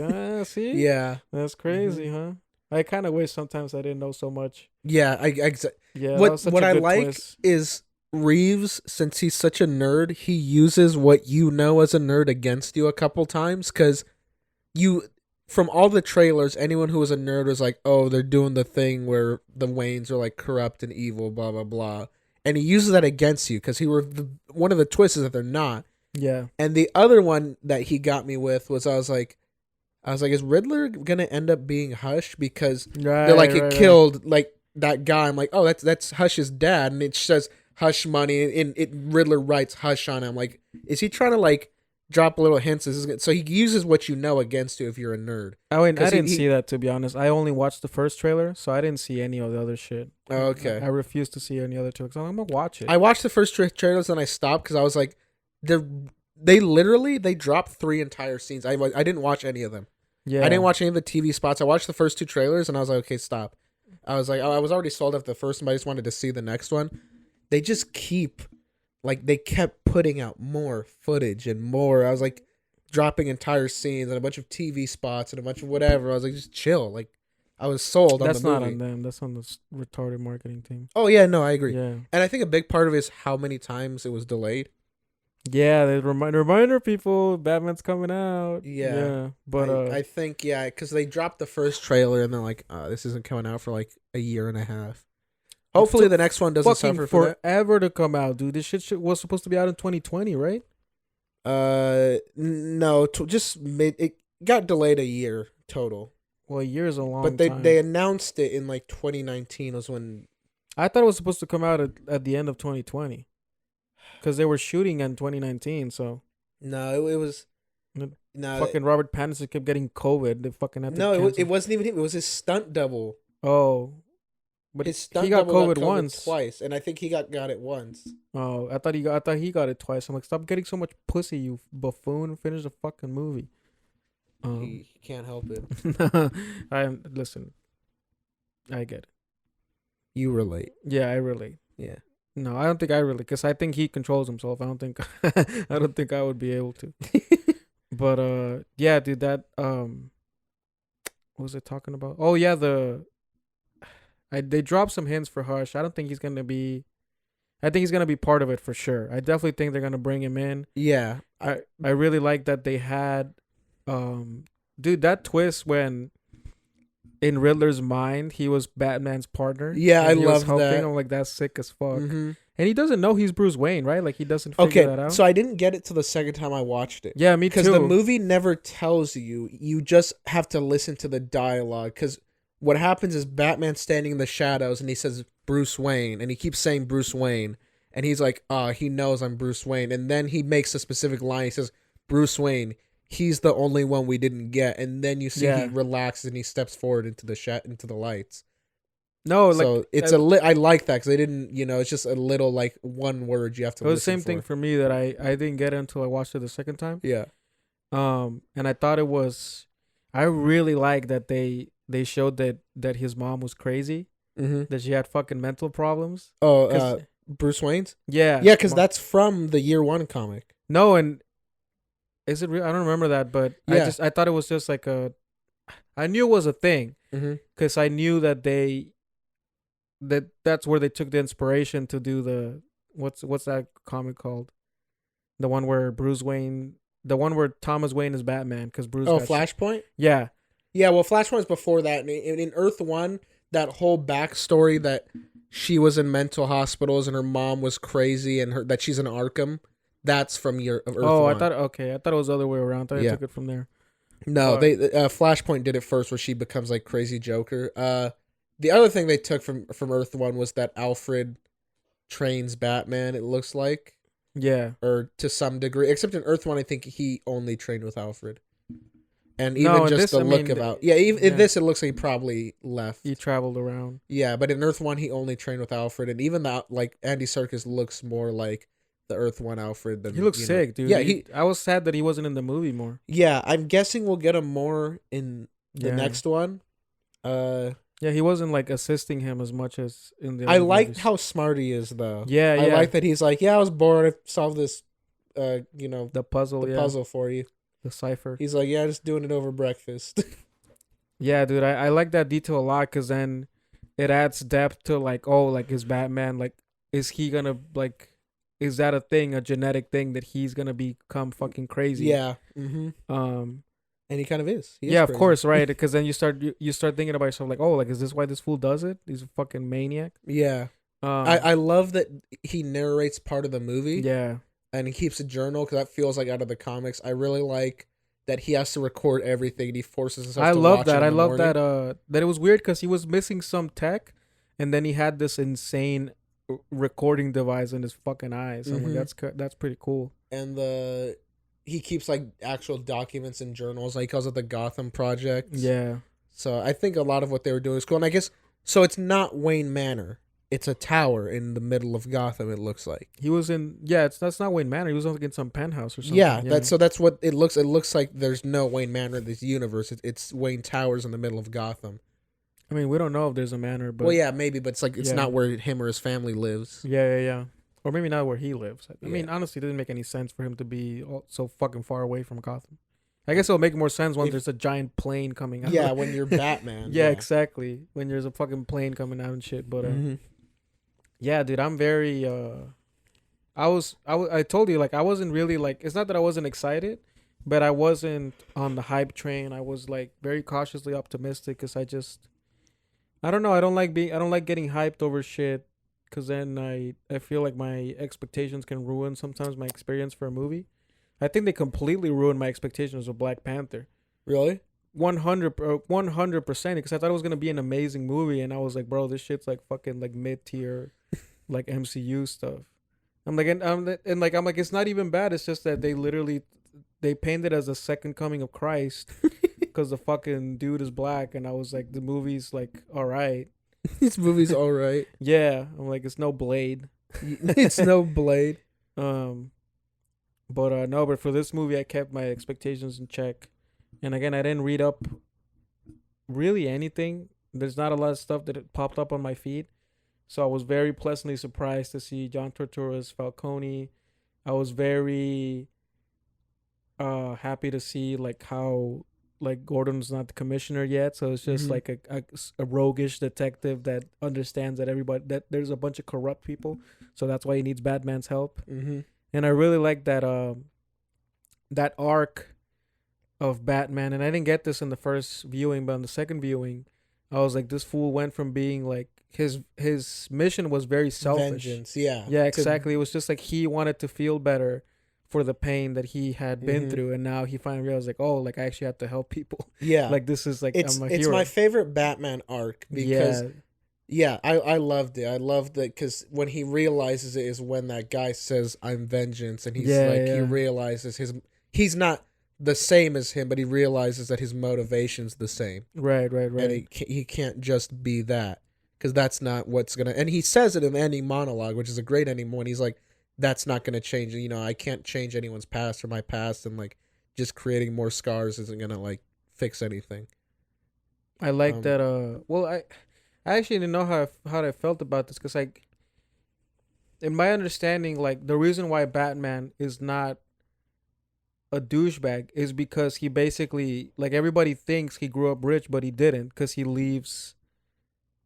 see? Yeah. That's crazy, huh? I kind of wish sometimes I didn't know so much. Yeah, what I like twist. Is Reeves, since he's such a nerd, he uses what you know as a nerd against you a couple times, because from all the trailers, anyone who was a nerd was like, oh, they're doing the thing where the Waynes are like corrupt and evil, blah, blah, blah. And he uses that against you, because one of the twists is that they're not. Yeah. And the other one that he got me with was I was like, is Riddler gonna end up being Hush? Because they're like, it killed like that guy. I'm like, oh, that's Hush's dad, and it says Hush money, and Riddler writes Hush on it. I'm like, is he trying to like drop little hints? So he uses what you know against you if you're a nerd. I didn't see that, to be honest. I only watched the first trailer, so I didn't see any of the other shit. Oh, okay. I refuse to see any other trailers. I'm gonna watch it. I watched the first trailers and I stopped because I was like, they dropped 3 entire scenes. I didn't watch any of them. Yeah, I didn't watch any of the TV spots. I watched the first 2 trailers and I was like, okay, stop. I was like, I was already sold after the first one, but I just wanted to see the next one. They just they kept putting out more footage and more. I was like, dropping entire scenes and a bunch of TV spots and a bunch of whatever. I was like, just chill. Like, I was sold on the movie. That's not on them. That's on the retarded marketing team. Oh yeah, no, I agree. Yeah, and I think a big part of it is how many times it was delayed. Yeah, they reminder people Batman's coming out. Yeah. But I think because they dropped the first trailer and they're like, this isn't coming out for like a year and a half. Hopefully the next one doesn't suffer for that. Forever to come out, dude. This shit was supposed to be out in 2020, right? No, it got delayed a year total. Well, a year is a long time. But they announced it in like 2019 was when. I thought it was supposed to come out at the end of 2020. Because they were shooting in 2019, so. No, it was. No, fucking Robert Pattinson kept getting COVID. They fucking had to. No, it wasn't even him. It was his stunt double. Oh, but he got COVID once, twice, and I think he got it once. Oh, I thought he got it twice. I'm like, stop getting so much pussy, you buffoon! Finish the fucking movie. He can't help it. Listen. I get it. You relate. Yeah, I relate. Yeah. No, I don't think I relate because I think he controls himself. I don't think I would be able to. But yeah, dude, that what was it talking about? Oh yeah, they dropped some hints for Hush. I think he's gonna be part of it for sure. I definitely think they're gonna bring him in. Yeah. I really like that they had dude, that twist when in Riddler's mind, he was Batman's partner. Yeah, I love that. I'm like, that's sick as fuck. And he doesn't know he's Bruce Wayne, right? Like, he doesn't figure that out. So I didn't get it till the second time I watched it. Yeah, me too. Because the movie never tells you. You just have to listen to the dialogue. Because what happens is Batman's standing in the shadows and he says Bruce Wayne. And he keeps saying Bruce Wayne. And he's like, he knows I'm Bruce Wayne. And then he makes a specific line. He says, Bruce Wayne, he's the only one we didn't get. And then you see he relaxes and he steps forward into the lights. No, so like it's I like that because they didn't, it's just a little like one word you have to. It was the same thing for me that I didn't get it until I watched it the second time. Yeah. And I thought it was, I really like that they showed that his mom was crazy, that she had fucking mental problems. Oh, Bruce Wayne's. Yeah. Yeah, because that's from the Year One comic. No, and is it real? I don't remember that, but I thought it was just like I knew it was a thing because I knew that that's where they took the inspiration to do the what's that comic called, the one where Bruce Wayne, the one where Thomas Wayne is Batman because Bruce. Oh, Flashpoint. Yeah. Well, Flashpoint was before that. In Earth One, that whole backstory that she was in mental hospitals and her mom was crazy and that she's in Arkham. That's from Earth 1. I thought it was the other way around. I thought I took it from there. No, Flashpoint did it first, where she becomes like crazy Joker. The other thing they took from Earth 1 was that Alfred trains Batman. It looks like, or to some degree, except in Earth 1, I think he only trained with Alfred. And even just the look about, in this it looks like he probably left. He traveled around. Yeah, but in Earth 1 he only trained with Alfred, and even that, like, Andy Serkis looks more like the Earth 1 Alfred than he looks sick, dude. Yeah, I was sad that he wasn't in the movie more. Yeah, I'm guessing we'll get him more in the next one. Yeah, he wasn't like assisting him as much as in the. I liked how smart he is, though. Yeah, I like that he's like, I was bored. I solved this, the puzzle for you. The cipher. He's like, just doing it over breakfast. Yeah, dude, I like that detail a lot because then it adds depth to like, his Batman, like, is he gonna like. Is that a thing, a genetic thing that he's gonna become fucking crazy? Yeah. And he kind of is. He is crazy. Of course, right? Because then you start thinking about yourself like, is this why this fool does it? He's a fucking maniac. Yeah. I love that he narrates part of the movie. Yeah. And he keeps a journal because that feels like out of the comics. I really like that he has to record everything and he forces himself to watch it in the morning. I love that it was weird because he was missing some tech, and then he had this insane recording device in his fucking eyes. I'm like, that's pretty cool. And he keeps like actual documents and journals. Like, he calls it the Gotham Project. Yeah. So I think a lot of what they were doing is cool. And I guess so. It's not Wayne Manor. It's a tower in the middle of Gotham. It looks like he was in. Yeah, that's not Wayne Manor. He was like in some penthouse or something. Yeah, that's what it looks. It looks like there's no Wayne Manor in this universe. It's Wayne Towers in the middle of Gotham. I mean, we don't know if there's a manor, but maybe, but it's like it's not where him or his family lives. Yeah. Or maybe not where he lives. I mean, honestly, it doesn't make any sense for him to be so fucking far away from Gotham. I guess it'll make more sense when there's a giant plane coming out. Yeah, when you're Batman. Yeah, exactly. When there's a fucking plane coming out and shit. But yeah, dude, I'm very. I told you, like, I wasn't really like. It's not that I wasn't excited, but I wasn't on the hype train. I was like very cautiously optimistic because I don't know. I don't like getting hyped over shit because then I feel like my expectations can ruin sometimes my experience for a movie. I think they completely ruined my expectations of Black Panther. Really? 100%. Because I thought it was gonna be an amazing movie, and I was like, bro, this shit's like fucking like mid-tier, like MCU stuff. I'm like, it's not even bad. It's just that they paint it as a second coming of Christ. Because the fucking dude is black, and I was like, the movie's like all right. This movie's all right. Yeah, I'm like, it's no Blade. It's no Blade. But for this movie, I kept my expectations in check, and again, I didn't read up really anything. There's not a lot of stuff that popped up on my feed, so I was very pleasantly surprised to see John Turturro's Falcone. I was very happy to see like how. Like, Gordon's not the commissioner yet, so it's just like a roguish detective that understands that there's a bunch of corrupt people, so that's why he needs Batman's help. And I really like that arc of Batman, and I didn't get this in the first viewing, but on the second viewing, I was like, this fool went from being like his mission was very selfish. Vengeance, yeah. Yeah, exactly. It was just like he wanted to feel better for the pain that he had been through, and now he finally realized like, oh, like I actually have to help people. Yeah. Like this is like it's I'm a it's hero. my favorite Batman arc because I loved it. I loved it because when he realizes it is when that guy says I'm vengeance, and he's he realizes he's not the same as him, but he realizes that his motivation's the same. Right. And he can't just be that, because that's not what's gonna. And he says it in the ending monologue, which is a great ending one. He's like, "That's not gonna change. You know, I can't change anyone's past or my past, and like just creating more scars isn't gonna like fix anything." I like that. Well, I actually didn't know how I felt about this, because like in my understanding, like the reason why Batman is not a douchebag is because he basically, like, everybody thinks he grew up rich, but he didn't, because he leaves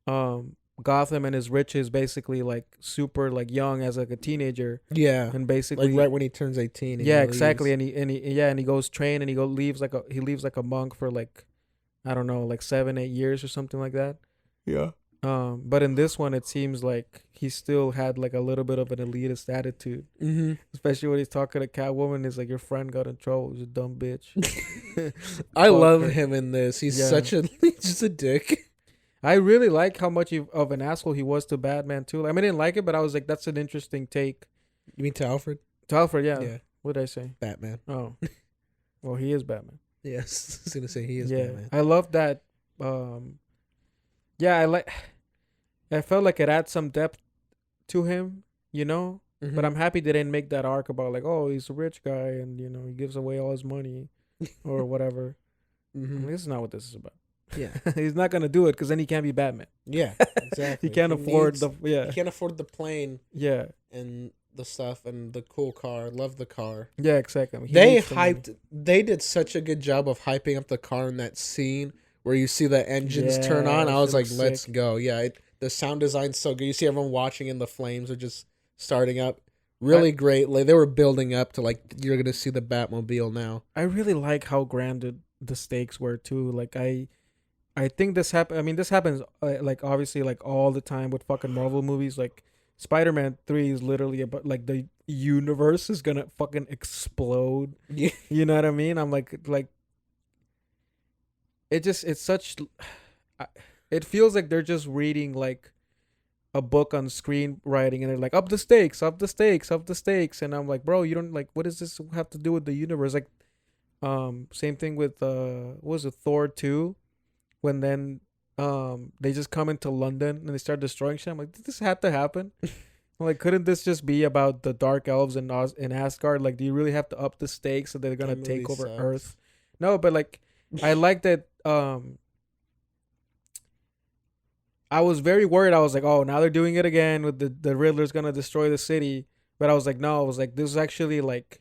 Gotham and his riches basically like super like young as like a teenager. Yeah, and basically like right when he turns 18. Yeah, exactly. And he goes train, and he leaves like a monk for like, I don't know, like 7-8 years or something like that. Yeah. But in this one, it seems like he still had like a little bit of an elitist attitude. Mm-hmm. Especially when he's talking to Catwoman. He's like, your friend got in trouble. He's a dumb bitch. I love him in this. He's he's just a dick. I really like how much of an asshole he was to Batman too. I mean, I didn't like it, but I was like, that's an interesting take. You mean to Alfred? To Alfred, yeah. Yeah. What did I say? Batman. Oh. Well, he is Batman. Yes. I was going to say he is Batman. I love that. I felt like it adds some depth to him, you know? Mm-hmm. But I'm happy they didn't make that arc about like, oh, he's a rich guy and, you know, he gives away all his money or whatever. Mm-hmm. I mean, this is not what this is about. Yeah. He's not going to do it because then he can't be Batman. Yeah, exactly. He can't afford He can't afford the plane. Yeah. And the stuff and the cool car. Love the car. Yeah, exactly. They did such a good job of hyping up the car in that scene where you see the engines turn on. I was like, let's go. Yeah, the sound design's so good. You see everyone watching and the flames are just starting up. Really great. Like, they were building up to like, you're going to see the Batmobile now. I really like how grand the stakes were too. Like I think this happen. I mean, this happens like obviously like all the time with fucking Marvel movies. Like Spider-Man 3 is literally about like the universe is gonna fucking explode. Yeah. You know what I mean? I'm like it's such. It feels like they're just reading like a book on screenwriting, and they're like, up the stakes, and I'm like, bro, you don't like, what does this have to do with the universe? Like, same thing with what was it, Thor 2, when then they just come into London and they start destroying shit. I'm like, did this have to happen? I'm like, couldn't this just be about the dark elves in Asgard? Like, do you really have to up the stakes so they're gonna take over Earth? No, but like, I like that. I was very worried. I was like, oh, now they're doing it again with the Riddler's gonna destroy the city. But I was like, no. I was like, this is actually like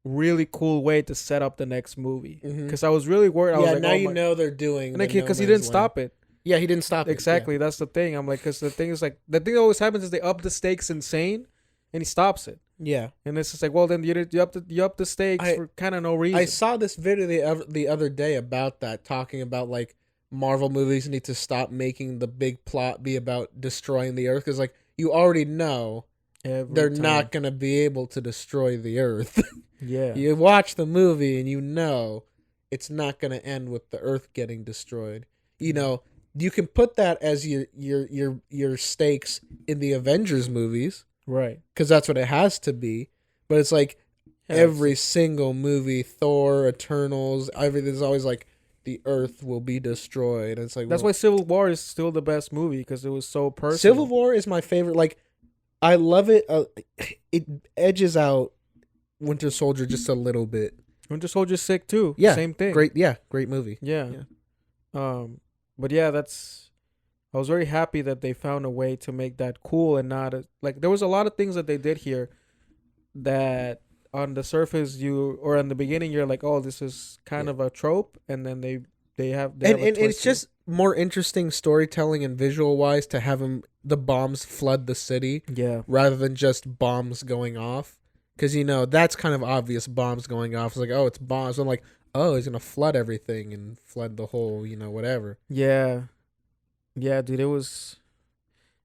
really cool way to set up the next movie, because I was really worried. I was like, now you know they're doing, and because he didn't stop it. Yeah, he didn't stop it. Exactly, that's the thing. I'm like, because the thing is like, the thing that always happens is they up the stakes insane, and he stops it. Yeah, and it's just like, well, then you up the stakes for kind of no reason. I saw this video the other day about that, talking about like Marvel movies need to stop making the big plot be about destroying the Earth, because like you already know they're not gonna be able to destroy the Earth. Yeah, you watch the movie and you know it's not gonna end with the Earth getting destroyed. You know, you can put that as your stakes in the Avengers movies, right? Because that's what it has to be. But it's like every single movie, Thor, Eternals, everything's always like the Earth will be destroyed. It's like, that's why Civil War is still the best movie, because it was so personal. Civil War is my favorite. Like, I love it. It edges out Winter Soldier just a little bit. Winter Soldier's sick too. Yeah, same thing. Great movie. Yeah. But yeah, I was very happy that they found a way to make that cool, and not like, there was a lot of things that they did here that on the surface or in the beginning you're like, oh, this is kind of a trope, and then they have it's just more interesting storytelling and visual wise to have the bombs flood the city, rather than just bombs going off. Because, you know, that's kind of obvious, bombs going off. It's like, oh, it's bombs. I'm like, oh, he's going to flood everything and flood the whole, you know, whatever. Yeah. Yeah, dude, it was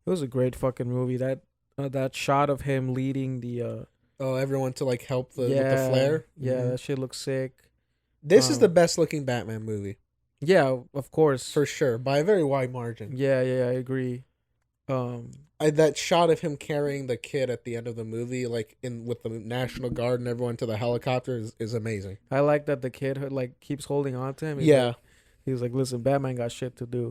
a great fucking movie. That shot of him leading the Oh, everyone to like help with the yeah, flare. yeah, that shit looks sick. This is the best looking Batman movie. Yeah, of course. For sure, by a very wide margin. Yeah, I agree. That shot of him carrying the kid at the end of the movie, like in with the National Guard and everyone to the helicopter, is amazing. I like that the kid like keeps holding on to him. He's like, listen, Batman got shit to do.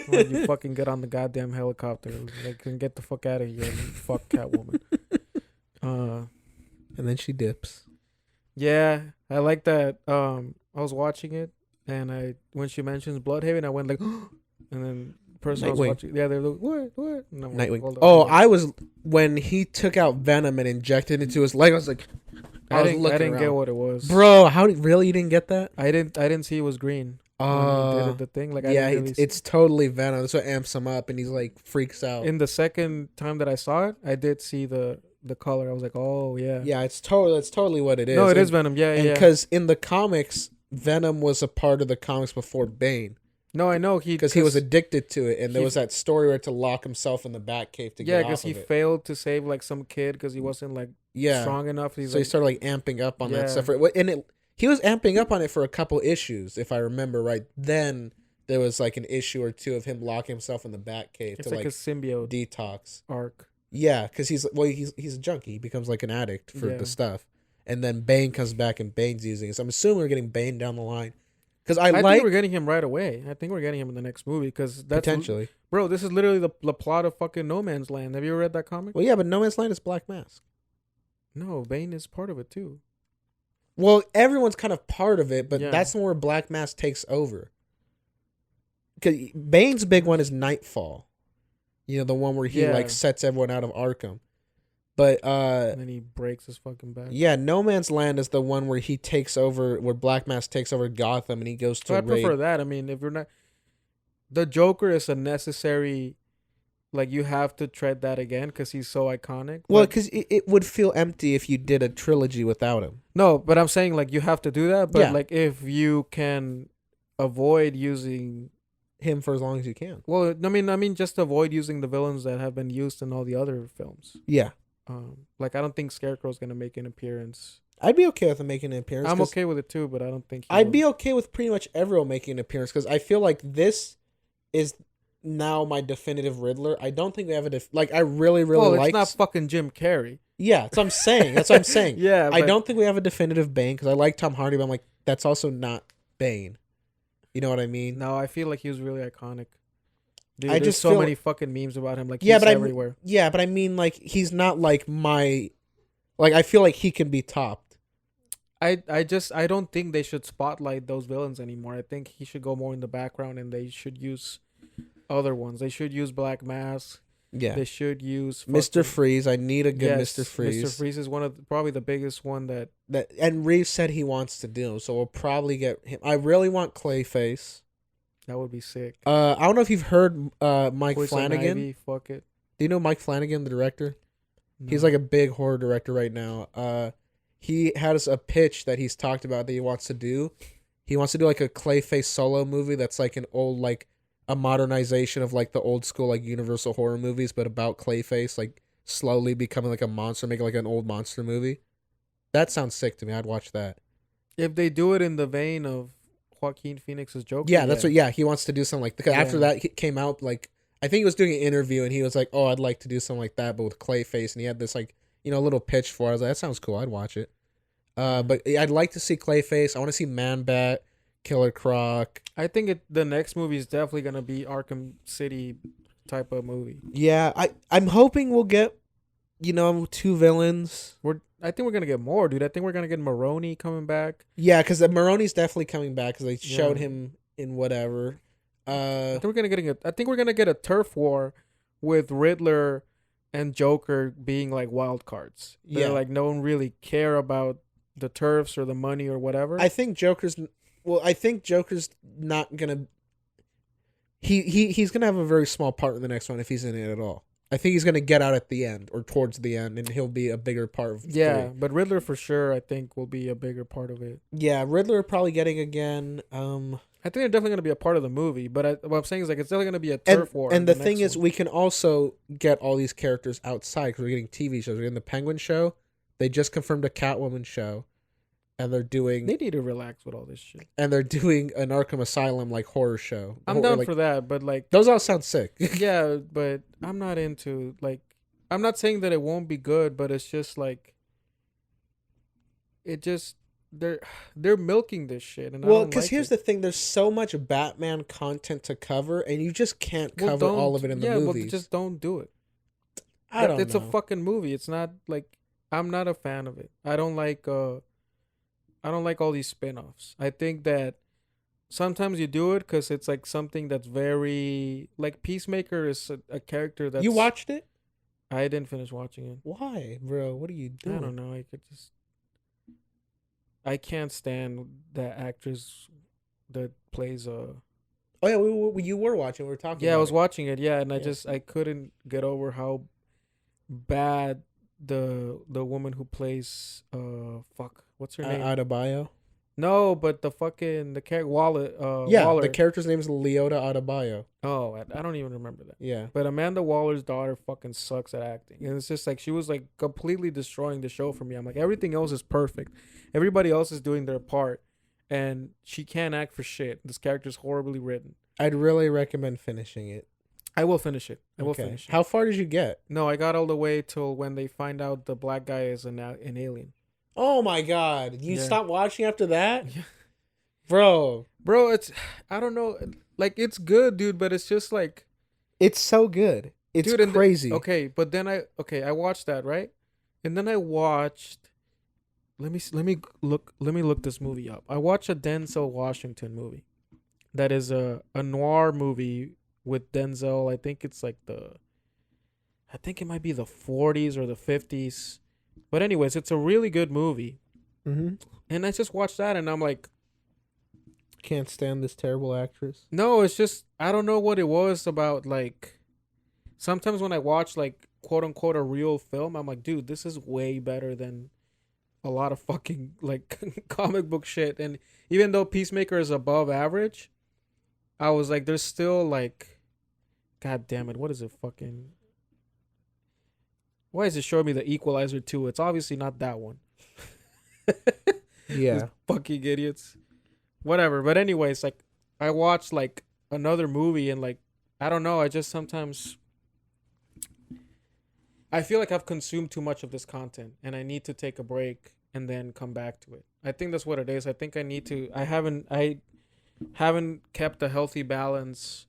Like, you fucking get on the goddamn helicopter. Like, and get the fuck out of here and fuck Catwoman. And then she dips. Yeah, I like that. I was watching it, and when she mentions Bloodhaven, I went like, and then the person I was watching, they're like, what? And I'm Nightwing. Like, oh, I was when he took out Venom and injected it into his leg. I was like, I didn't get what it was, bro. Really you didn't get that? I didn't see it was green. Did the thing like it's totally Venom. That's what amps him up, and he's like freaks out. In the second time that I saw it, I did see the color. I was like, oh yeah, that's totally what it is. No, it is Venom. Yeah, because in the comics, Venom was a part of the comics before Bane. No, I know because he was addicted to it, and there was that story where to lock himself in the Batcave to get off of it. Yeah, because he failed to save like some kid because he wasn't like strong enough. So he started like amping up on that stuff, and he was amping up on it for a couple issues, if I remember right. Then there was like an issue or two of him locking himself in the Batcave to like a symbiote detox arc. Yeah, because he's a junkie. He becomes like an addict for the stuff, and then Bane comes back and Bane's using it. So I'm assuming we're getting Bane down the line. Because I think we're getting him right away. I think we're getting him in the next movie. Because potentially, bro, this is literally the plot of fucking No Man's Land. Have you ever read that comic? Well, yeah, but No Man's Land is Black Mask. No, Bane is part of it too. Well, everyone's kind of part of it, but that's where Black Mask takes over. Because Bane's big one is Nightfall. You know, the one where he like sets everyone out of Arkham. But and then he breaks his fucking back. Yeah, No Man's Land is the one where he takes over, where Black Mask takes over Gotham, and he goes to. I prefer that. I mean, if you're not, the Joker is a necessary. Like, you have to tread that again because he's so iconic. Well, because it would feel empty if you did a trilogy without him. No, but I'm saying like you have to do that. But like if you can avoid using him for as long as you can. Well, I mean, just avoid using the villains that have been used in all the other films. Yeah. Like, I don't think Scarecrow's gonna make an appearance. I'd be okay with him making an appearance. I'm okay with it too, but I don't think I'd be okay with pretty much everyone making an appearance because I feel like this is now my definitive Riddler. I don't think we have I really like. It's not fucking Jim Carrey. Yeah, that's what I'm saying. Yeah, I don't think we have a definitive Bane because I like Tom Hardy, but I'm like, that's also not Bane. You know what I mean? No, I feel like he was really iconic. Dude, there's so many fucking memes about him. Like, he's everywhere. But I mean, like, he's not like my. Like, I feel like he can be topped. I don't think they should spotlight those villains anymore. I think he should go more in the background, and they should use other ones. They should use Black Mask. Yeah. They should use Mr. Freeze. I need a good Mr. Freeze. Mr. Freeze is probably the biggest one that and Reeves said he wants to do, so we'll probably get him. I really want Clayface. That would be sick. I don't know if you've heard Mike Flanagan. Ivy, fuck it. Do you know Mike Flanagan, the director? No. He's like a big horror director right now. He has a pitch that he's talked about that he wants to do. He wants to do like a Clayface solo movie that's like an old, like a modernization of like the old school like Universal horror movies, but about Clayface like slowly becoming like a monster, making like an old monster movie. That sounds sick to me. I'd watch that. If they do it in the vein of Joaquin Phoenix's Joker. Yeah, that's what. Yeah, he wants to do something like because after that he came out like I think he was doing an interview and he was like, "Oh, I'd like to do something like that, but with Clayface." And he had this like little pitch for it. I was like, "That sounds cool. I'd watch it." But I'd like to see Clayface. I want to see Man-Bat, Killer Croc. I think the next movie is definitely gonna be Arkham City type of movie. Yeah, I'm hoping we'll get two villains. I think we're gonna get more, dude. I think we're gonna get Maroni coming back. Yeah, because Maroni's definitely coming back because they showed him in whatever. I think we're gonna get a turf war with Riddler and Joker being like wild cards. They're like no one really care about the turfs or the money or whatever. I think Joker's not gonna. He's gonna have a very small part in the next one if he's in it at all. I think he's gonna get out at the end or towards the end, and he'll be a bigger part of. Yeah, but Riddler for sure, I think, will be a bigger part of it. Yeah, Riddler probably getting again. I think they're definitely gonna be a part of the movie. But what I'm saying is like it's definitely gonna be a turf war. And the thing is, we can also get all these characters outside because we're getting TV shows. We're getting the Penguin show. They just confirmed a Catwoman show, and they're doing. They need to relax with all this shit. And they're doing an Arkham Asylum like horror show. I'm down for that, but like those all sound sick. Yeah, but I'm not into like. I'm not saying that it won't be good, but it's just like. It just they're milking this shit, and well, because here's the thing: there's so much Batman content to cover, and you just can't cover all of it in the movies. Well, just don't do it. It's know. a fucking movie. It's not like I'm not a fan of it. I don't like all these spin-offs. I think that sometimes you do it because it's like something that's very like Peacemaker is a character that you watched it. I didn't finish watching it. Why, bro? What are you doing? I don't know. I can't stand that actress that plays Oh yeah, you were watching. We were talking. Yeah, I was watching it. Yeah, and I couldn't get over how bad the woman who plays what's her name? Adebayo. No, but the character Waller. The character's name is Leota Adebayo. Oh, I don't even remember that. Yeah. But Amanda Waller's daughter fucking sucks at acting. And it's just like she was like completely destroying the show for me. I'm like, everything else is perfect. Everybody else is doing their part. And she can't act for shit. This character's horribly written. I'd really recommend finishing it. I will finish it. I will finish it. How far did you get? No, I got all the way till when they find out the black guy is an alien. Oh my god. You stopped watching after that? Yeah. Bro, it's I don't know. Like it's good, dude, but it's just like it's so good. It's crazy. But then I watched that, right? And then I watched let me look this movie up. I watched a Denzel Washington movie. That is a noir movie with Denzel. I think it's like I think it might be the 40s or the 50s. But anyways, it's a really good movie. Mm-hmm. And I just watched that and I'm like, can't stand this terrible actress. No, it's just I don't know what it was about. Like sometimes when I watch like quote unquote a real film, I'm like, dude, this is way better than a lot of fucking like comic book shit. And even though Peacemaker is above average, I was like, there's still like, god damn it, what is it fucking? Why is it showing me the Equalizer 2? It's obviously not that one. Yeah. These fucking idiots. Whatever. But anyways, like I watched like another movie and like I don't know, I just sometimes I feel like I've consumed too much of this content and I need to take a break and then come back to it. I think that's what it is. I think I need to I haven't kept a healthy balance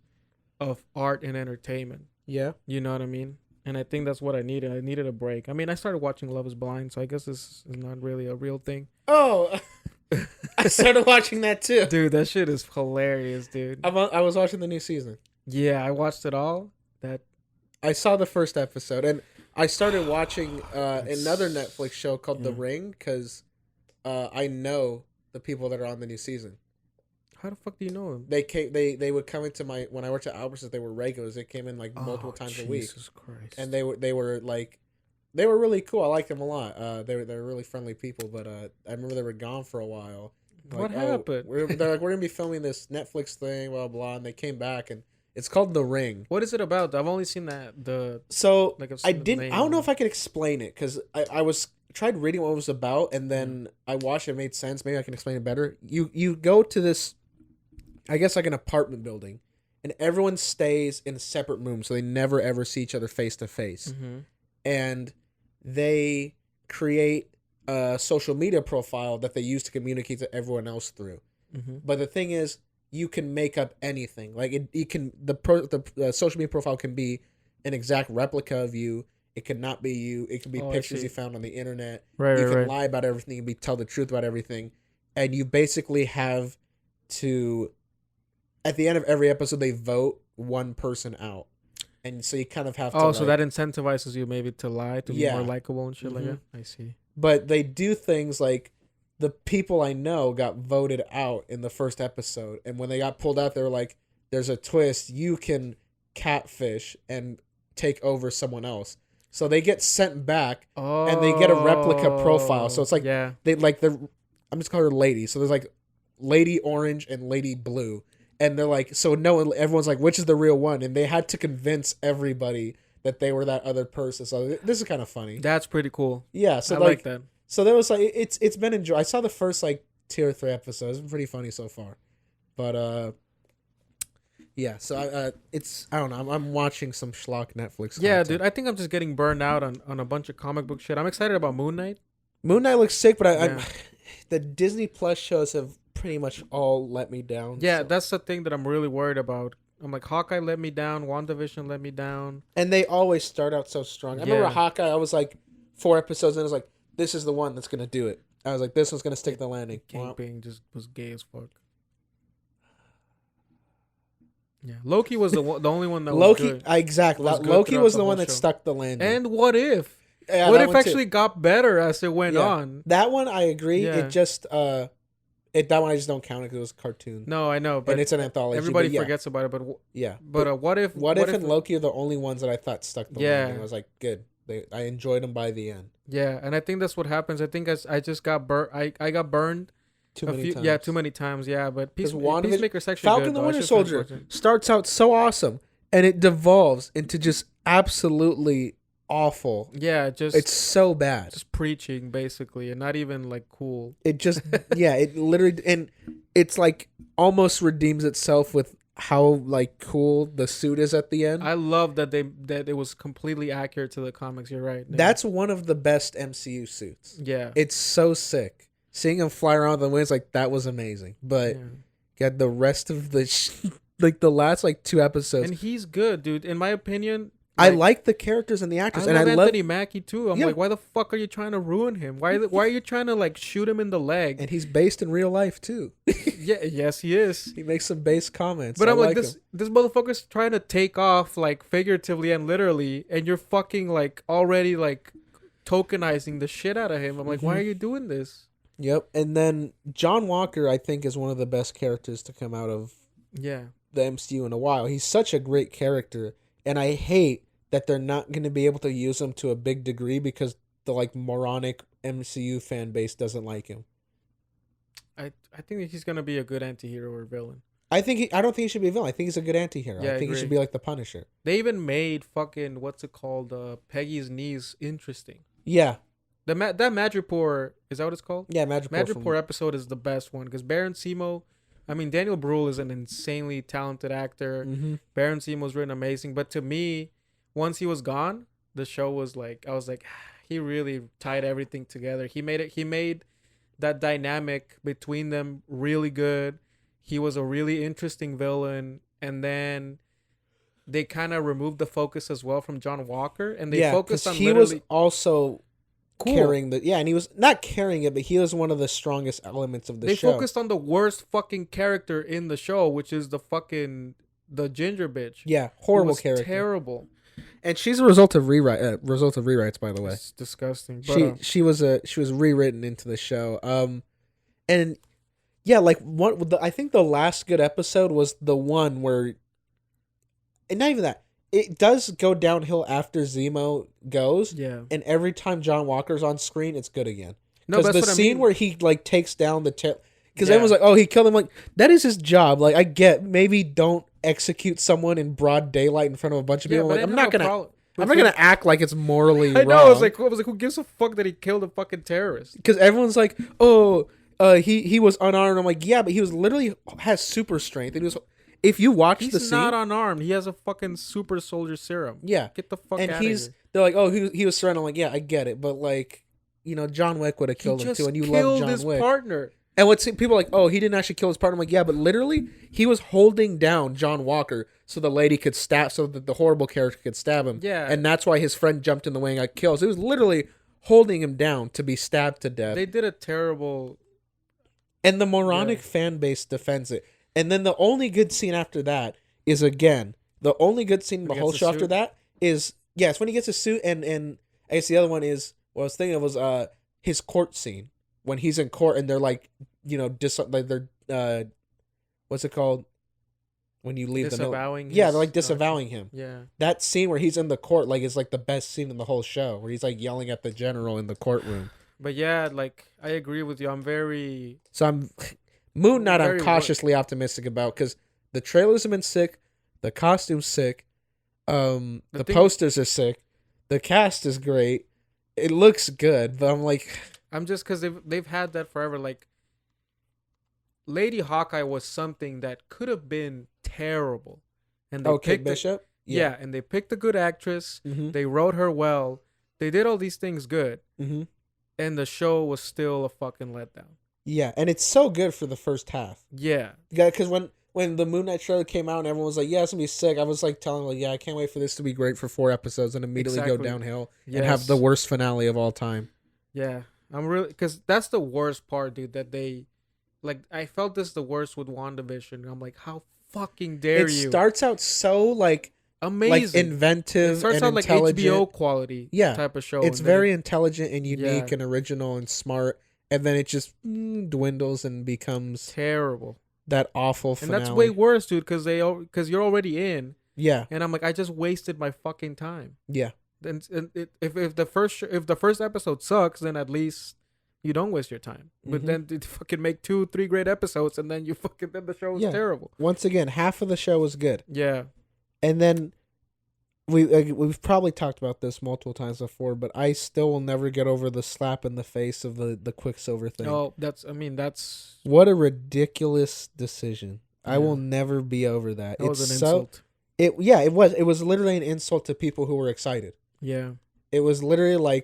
of art and entertainment. Yeah. You know what I mean? And I think that's what I needed. I needed a break. I mean, I started watching Love is Blind, so I guess this is not really a real thing. Oh, I started watching that too. Dude, that shit is hilarious, dude. I was watching the new season. Yeah, I watched it all. I saw the first episode, and I started watching another Netflix show called The Ring because I know the people that are on the new season. How the fuck do you know them? They would come into when I worked at Albertsons. They were regulars. They came in like multiple times a week. Jesus Christ! And they were really cool. I liked them a lot. They were really friendly people. But I remember they were gone for a while. What happened? They're like, we're gonna be filming this Netflix thing, blah blah. And they came back, and it's called The Ring. What is it about? I've only seen that I don't know if I could explain it because I was tried reading what it was about, and then I watched it. It made sense. Maybe I can explain it better. You go to this, I guess like an apartment building, and everyone stays in separate rooms, so they never ever see each other face to face. And they create a social media profile that they use to communicate to everyone else through. But the thing is, you can make up anything. Like the social media profile can be an exact replica of you. It could not be you. It could be pictures you found on the internet. You can lie about everything. You can tell the truth about everything, and you basically have to. At the end of every episode, they vote one person out. And so you kind of have to... Oh, so that incentivizes you maybe to lie, to be more likable and shit like that? I see. But they do things like... The people I know got voted out in the first episode. And when they got pulled out, they were like, there's a twist. You can catfish and take over someone else. So they get sent back and they get a replica profile. So it's like... I'm just calling her lady. So there's like Lady Orange and Lady Blue, and they're like, so everyone's like, which is the real one, and they had to convince everybody that they were that other person. So this is kind of funny. That's pretty cool. Yeah, so I like that. So there was like it's been enjoy. I saw the first like 2 or 3 episodes. It's been pretty funny so far, but yeah. So I don't know. I'm watching some schlock Netflix. Yeah, content. dude. I think I'm just getting burned out on a bunch of comic book shit. I'm excited about Moon Knight. Moon Knight looks sick, but I'm the Disney Plus shows have pretty much all let me down. Yeah, that's the thing that I'm really worried about. I'm like, Hawkeye let me down. WandaVision let me down. And they always start out so strong. I remember Hawkeye. I was like 4 episodes and I was like, this is the one that's gonna do it. I was like, this one's gonna stick the landing. Kingpin just was gay as fuck. Yeah, Loki was the only one that was good. Exactly. Loki was the one that stuck the landing. And What If? Yeah, What If actually got better as it went on? That one I agree. Yeah. It just that one I just don't count it because it was a cartoon. No, I know, but and it's an anthology. Everybody forgets about it, but What If? What If and Loki are the only ones that I thought stuck the landing. I was like, good. I enjoyed them by the end. Yeah, and I think that's what happens. I think I just got burnt. I got burned. Too many times. Yeah, too many times. Yeah, but Peacemaker section. Falcon the Winter Soldier starts out so awesome, and it devolves into just absolutely awful. Yeah, it's so bad. Just preaching basically, and not even like cool. It just it literally, and it's like almost redeems itself with how like cool the suit is at the end. I love that it was completely accurate to the comics. You're right. That's one of the best MCU suits. Yeah, it's so sick. Seeing him fly around the winds like that was amazing. But the rest of the like the last like 2 episodes, and he's good, dude. In my opinion, I like the characters and the actors, and I love Anthony Mackie too. I'm like, why the fuck are you trying to ruin him? Why are you trying to like shoot him in the leg? And he's based in real life too. Yes, he is. He makes some base comments. But I'm like this motherfucker's trying to take off like figuratively and literally, and you're fucking like already like tokenizing the shit out of him. I'm like, why are you doing this? Yep. And then John Walker, I think, is one of the best characters to come out of the MCU in a while. He's such a great character, and I hate that they're not going to be able to use him to a big degree because the like moronic MCU fan base doesn't like him. I think that he's going to be a good anti-hero or villain. I don't think he should be a villain. I think he's a good anti-hero. Yeah, I think he should be like the Punisher. They even made fucking what's it called? Peggy's knees interesting. Yeah. That Madripoor, is that what it's called? Yeah, Madripoor episode is the best one because Baron Zemo, I mean Daniel Bruhl is an insanely talented actor. Mm-hmm. Baron Zemo's written amazing, but to me, once he was gone, the show was like I was like, he really tied everything together. He made that dynamic between them really good. He was a really interesting villain, and then they kind of removed the focus as well from John Walker, and they focused on he was also carrying and he was not carrying it, but he was one of the strongest elements of the show. They focused on the worst fucking character in the show, which is the ginger bitch. Yeah, horrible character, terrible. And she's a result of rewrites, by the way. It's disgusting. But, she was rewritten into the show. And yeah, like I think the last good episode was the one where, and not even that. It does go downhill after Zemo goes. Yeah. And every time John Walker's on screen, it's good again. No, because the scene where he like takes down the because everyone's like, oh, he killed him. Like, that is his job. Like, I get maybe don't execute someone in broad daylight in front of a bunch of people. Like, I'm not gonna act like it's morally wrong. I was like, who gives a fuck that he killed a fucking terrorist? Because everyone's like, oh, he was unarmed. I'm like, yeah, but he was literally has super strength. And he was. If you watch the scene, he's not unarmed. He has a fucking super soldier serum. Yeah, get the fuck out of here. They're like, oh, he was surrounded. I'm like, yeah, I get it, but like, John Wick would have killed him too, and you love John Wick. He just killed his partner. And people are like, oh, he didn't actually kill his partner. I'm like, yeah, but literally, he was holding down John Walker so the lady could stab, so that the horrible character could stab him. Yeah, and that's why his friend jumped in the way and got killed. So it was literally holding him down to be stabbed to death. They did a terrible. And the moronic fan base defends it. And then the only good scene after that is the only good scene in the whole show after that is it's when he gets a suit, and I guess the other one is what I was thinking of was his court scene when he's in court and they're like they're what's it called when you leave disavowing they're like disavowing him. Yeah, that scene where he's in the court like is like the best scene in the whole show where he's like yelling at the general in the courtroom. But yeah, like I agree with you. Moon Knight I'm cautiously optimistic about because the trailers have been sick, the costume's sick, the posters are sick, the cast is great, it looks good, but I'm just because they've had that forever. Like Lady Hawkeye was something that could have been terrible, and they Kate Bishop. Yeah, and they picked a good actress. Mm-hmm. They wrote her well. They did all these things good, mm-hmm. and the show was still a fucking letdown. Yeah, and it's so good for the first half. Yeah, because when the Moon Knight trailer came out and everyone was like, "Yeah, it's gonna be sick," I was like telling "Yeah, I can't wait for this to be great for 4 episodes and immediately go downhill and have the worst finale of all time." Yeah, I'm really because that's the worst part, dude. That they I felt this the worst with WandaVision. I'm like, how fucking dare you? It starts out so amazing, inventive. It starts out intelligent. Like HBO quality, type of show. It's very intelligent and unique and original and smart, and then it just dwindles and becomes terrible. That awful finale. And that's way worse, dude, because you're already in. Yeah. And I'm like, I just wasted my fucking time. Yeah. And if the first episode sucks, then at least you don't waste your time. Mm-hmm. But then you fucking make 2-3 great episodes, and then then the show is terrible. Once again, half of the show was good. Yeah. And then we've probably talked about this multiple times before, but I still will never get over the slap in the face of the Quicksilver thing. Oh, that's what a ridiculous decision. Yeah. I will never be over that. That was an insult. It was literally an insult to people who were excited. Yeah. It was literally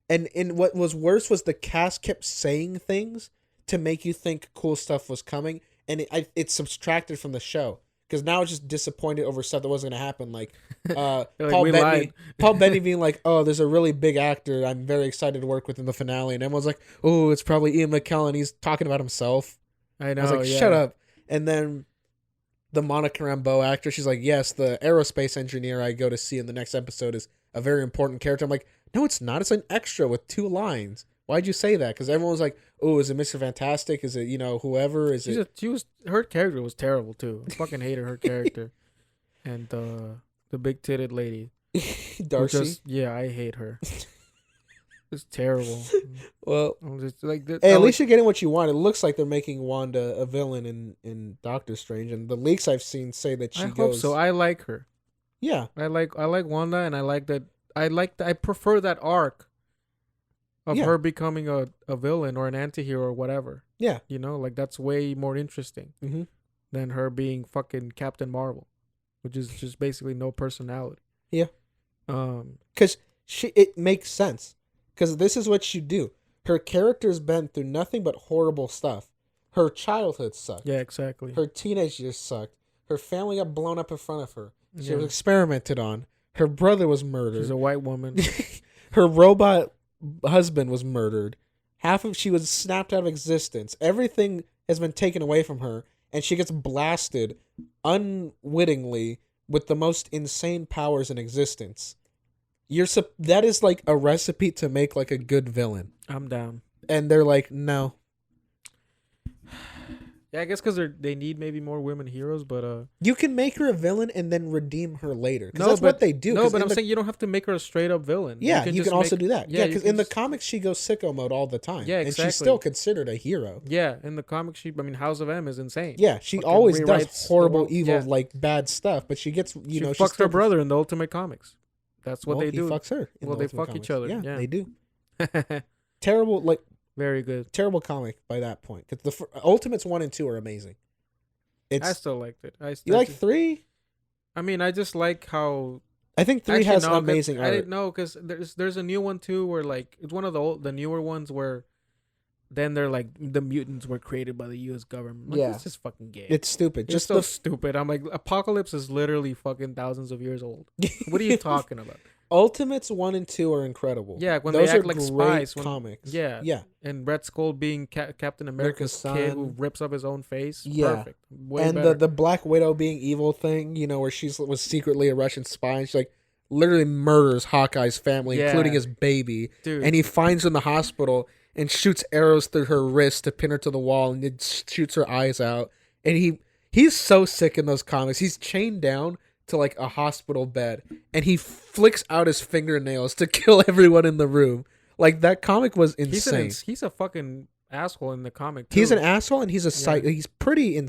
and what was worse was the cast kept saying things to make you think cool stuff was coming, and it subtracted from the show. Because now it's just disappointed over stuff that wasn't going to happen. Paul Bettany being like, "Oh, there's a really big actor I'm very excited to work with in the finale." And everyone's like, "Oh, it's probably Ian McKellen. He's talking about himself." I know. I was like, "Shut up." And then the Monica Rambeau actor, she's like, "Yes, the aerospace engineer I go to see in the next episode is a very important character." I'm like, "No, it's not. It's an extra with 2 lines. Why'd you say that?" Because everyone was like, "Oh, is it Mr. Fantastic? Is it, whoever? Is it?" Her character was terrible too. I fucking hated her character, and the big titted lady, Darcy. I hate her. It's terrible. Well, I'm just hey, at least you're getting what you want. It looks like they're making Wanda a villain in Doctor Strange, and the leaks I've seen say that she goes. Hope so. I like her. Yeah, I like Wanda, and I like that. I prefer that arc of her becoming a villain or an antihero or whatever. Yeah. That's way more interesting mm-hmm. than her being fucking Captain Marvel, which is just basically no personality. Yeah. Because it makes sense. Because this is what she do. Her character's been through nothing but horrible stuff. Her childhood sucked. Yeah, exactly. Her teenage years sucked. Her family got blown up in front of her. She was experimented on. Her brother was murdered. She's a white woman. Her robot husband was murdered. She was snapped out of existence. Everything has been taken away from her, and she gets blasted unwittingly with the most insane powers in existence. That is like a recipe to make a good villain. I'm down. And they're like, no. Yeah, I guess because they need maybe more women heroes, but you can make her a villain and then redeem her later. No, that's what they do. No, but I'm saying you don't have to make her a straight up villain. Yeah, you can also do that. Yeah, because in the comics she goes sicko mode all the time. Yeah, exactly. And she's still considered a hero. Yeah, in the comics House of M is insane. Yeah, she always does horrible, evil, bad stuff, but she gets she fucks her brother in the Ultimate Comics. That's what they do. He fucks her. They fuck each other. Yeah, they do. Terrible, very good. Terrible comic by that point. Because the Ultimates 1 and 2 are amazing. I still liked it. You like 3? I mean, I just like how. I think 3 has amazing art. I didn't know because there's a new one too where it's one of the newer ones where then they're like the mutants were created by the U.S. government. It's just fucking gay. It's stupid. It's so stupid. I'm like, Apocalypse is literally fucking thousands of years old. What are you talking about? Ultimates 1 and 2 are incredible. Yeah, when those they act like spies. Comics. Yeah. And Red Skull being Captain America's kid who rips up his own face. Yeah. Perfect. And the Black Widow being evil thing, where she was secretly a Russian spy, and she literally murders Hawkeye's family, including his baby. Dude. And he finds her in the hospital and shoots arrows through her wrist to pin her to the wall, and it shoots her eyes out. And he's so sick in those comics. He's chained down to a hospital bed, and he flicks out his fingernails to kill everyone in the room. That comic was insane. He's a fucking asshole in the comic too. He's an asshole, and he's a he's pretty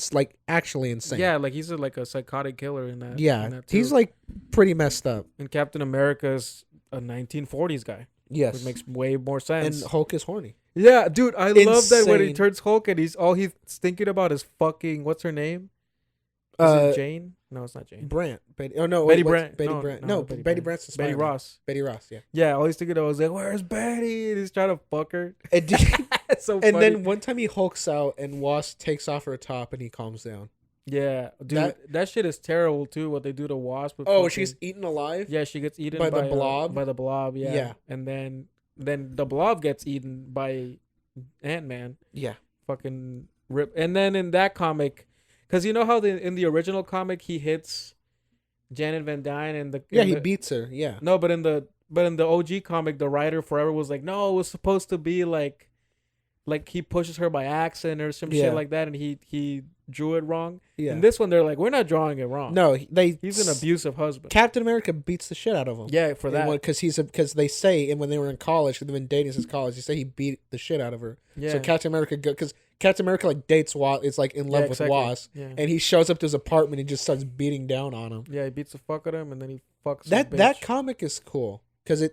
actually insane. Yeah, like he's like a psychotic killer in that. Yeah, in that he's like pretty messed up. And Captain America's a 1940s guy. Yes, which makes way more sense. And Hulk is horny. Yeah, dude, I love that when he turns Hulk and he's thinking about is fucking what's her name? Is it Jane? No, it's not Jane. Brant. Betty Brant. Betty Brant. No, Betty Brant's the Betty Ross. Betty Ross. Yeah. Yeah, all he's thinking of was like, "Where's Betty?" And he's trying to fuck her. It's so funny. And then one time he hulks out and Wasp takes off her top and he calms down. Yeah, dude, that shit is terrible too. What they do to Wasp. She's eaten alive. Yeah, she gets eaten by the Blob. By the Blob. Yeah. Yeah. And then the Blob gets eaten by Ant-Man. Yeah. Fucking rip. And then in that comic, because you know how in the original comic he hits Janet Van Dyne and he beats her. Yeah. No, but in the OG comic, the writer forever was like, no, it was supposed to be like he pushes her by accident or some shit like that, and he drew it wrong. Yeah. In this one, they're like, we're not drawing it wrong. No, he's an abusive husband. Captain America beats the shit out of him. Yeah, for that. Because they say, and when they were in college, they've been dating since college, they say he beat the shit out of her. Yeah. So Captain America, because Captain America dates Wasp, is like in love with Wasp, and he shows up to his apartment and just starts beating down on him. Yeah, he beats the fuck out of him, and then he fucks that comic is cool because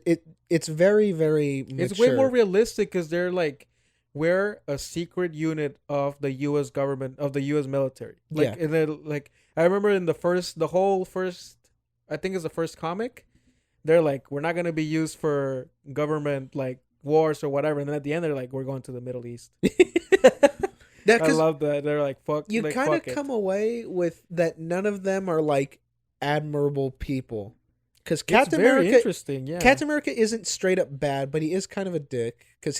it's very, very mature. It's way more realistic because they're like, we're a secret unit of the U.S. government, of the U.S. military. Like, and then, like, I remember in the first I think it's the first comic, they're like, we're not going to be used for government, like, wars or whatever. And then at the end, they're like, we're going to the Middle East. I love that. They're like, fuck. You kind of come away with that none of them are, like, admirable people. Because Captain America, interesting, yeah. Captain America isn't straight up bad, but he is kind of a dick. Because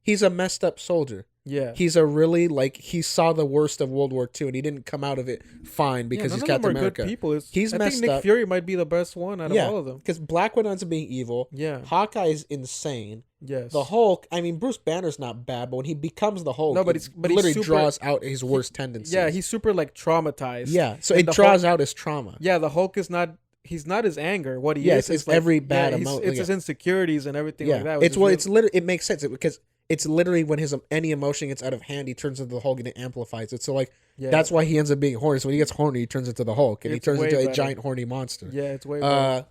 he's a messed up soldier. Yeah. He's a really, like, he saw the worst of World War II and he didn't come out of it fine because he's Captain America. Good people. He's messed up. I think Nick Fury might be the best one out of all of them. Because Black Widow ends up being evil. Yeah. Hawkeye's insane. Yes. The Hulk, I mean, Bruce Banner's not bad, but when he becomes the Hulk, he literally draws out his worst tendencies. Yeah, he's super, like, traumatized. Yeah, so it draws out his trauma. Yeah, the Hulk is not... He's not his anger. What he is, it's like, every bad emotion. It's his insecurities and everything like that. It's literally. It makes sense because it's literally when any emotion gets out of hand, he turns into the Hulk and it amplifies it. So like that's why he ends up being horny. So when he gets horny, he turns into the Hulk and he turns into a giant horny monster. Yeah, it's way better.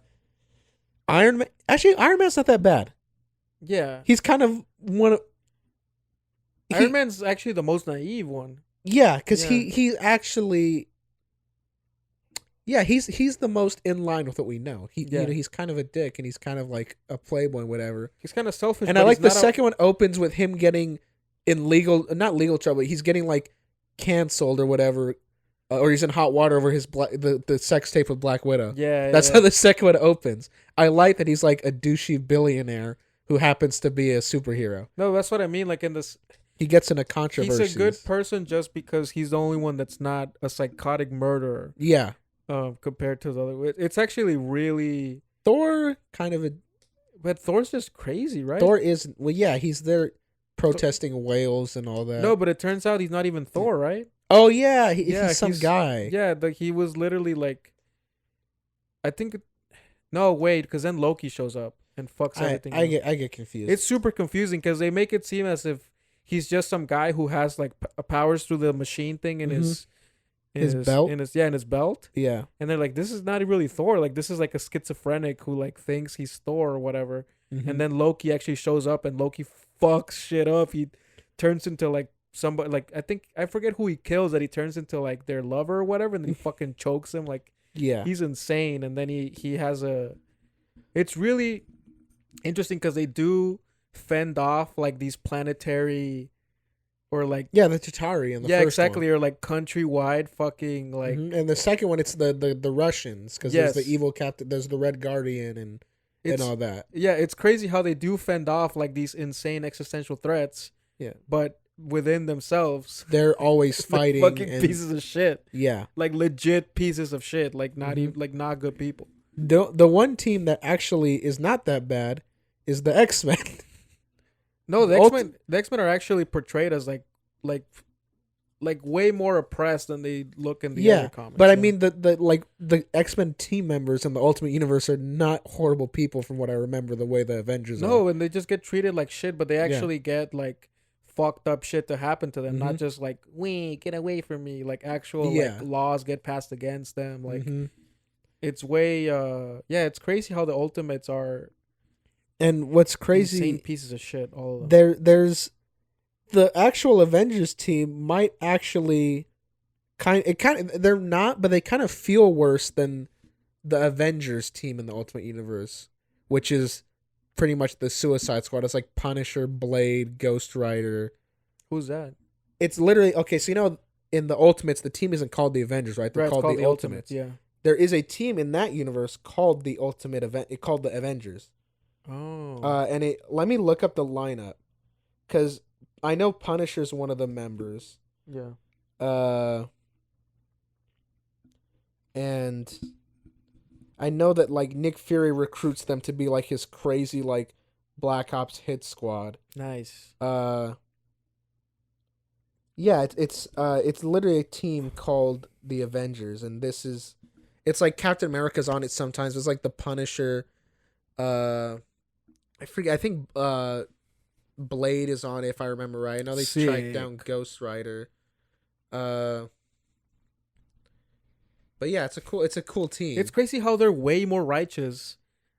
Iron Man. Actually, Iron Man's not that bad. Yeah, he's kind of one of. Iron Man's actually the most naive one. Yeah, because he actually. Yeah, he's the most in line with what we know. He's kind of a dick and he's kind of like a playboy, whatever. He's kind of selfish. And I like the second one opens with him getting in not legal trouble. He's getting like canceled or whatever, or he's in hot water over his the sex tape with Black Widow. Yeah, that's how the second one opens. I like that he's like a douchey billionaire who happens to be a superhero. No, that's what I mean. Like in this, he gets in a controversy. He's a good person just because he's the only one that's not a psychotic murderer. Yeah. Compared to the other, it's actually really Thor kind of but Thor's just crazy, right? Thor is he's there protesting whales and all that. No, but it turns out he's not even Thor, right? Oh yeah, he's some guy. Yeah, he was literally like, I think, no wait, because then Loki shows up and fucks everything. I get confused. It's super confusing because they make it seem as if he's just some guy who has like powers through the machine thing in his belt, in his belt. Yeah, and they're like, this is not really Thor. Like, this is like a schizophrenic who like thinks he's Thor or whatever. Mm-hmm. And then Loki actually shows up, and Loki fucks shit up. He turns into like somebody. Like I forget who he kills. That he turns into like their lover or whatever, and then he fucking chokes him. Like, he's insane. And then he has a. It's really interesting because they do fend off like these planetary. Or like the Chitauri in the first exactly one. Or like countrywide fucking like and the second one it's the Russians because there's the evil captain, there's the Red Guardian and all that. Yeah, it's crazy how they do fend off like these insane existential threats. Yeah, but within themselves they're always fighting fucking pieces of shit. Yeah, like legit pieces of shit. Like not even like not good people. The one team that actually is not that bad is the X-Men. No, the X-Men are actually portrayed as like way more oppressed than they look in the other comics. But I mean the X-Men team members in the Ultimate Universe are not horrible people from what I remember the way the Avengers are. No, and they just get treated like shit, but they actually get like fucked up shit to happen to them, not just like, "Wait, get away from me." Like actual like laws get passed against them. Like it's way it's crazy how the Ultimates are. And what's crazy, insane pieces of shit, all of them. There's the actual Avengers team might actually they're not, but they kind of feel worse than the Avengers team in the Ultimate Universe, which is pretty much the Suicide Squad. It's like Punisher, Blade, Ghost Rider. Who's that? It's literally okay. So in the Ultimates, the team isn't called the Avengers, right? They're called the Ultimates. Yeah. There is a team in that universe called the Ultimate Event. It called the Avengers. Oh. And let me look up the lineup, because I know Punisher's one of the members. Yeah. And I know that like Nick Fury recruits them to be like his crazy like Black Ops hit squad. Nice. Yeah, it's literally a team called the Avengers, and it's like Captain America's on it sometimes. It's like the Punisher. I forget. I think Blade is on it, if I remember right. I know they tracked down Ghost Rider. But yeah, it's a cool team. It's crazy how they're way more righteous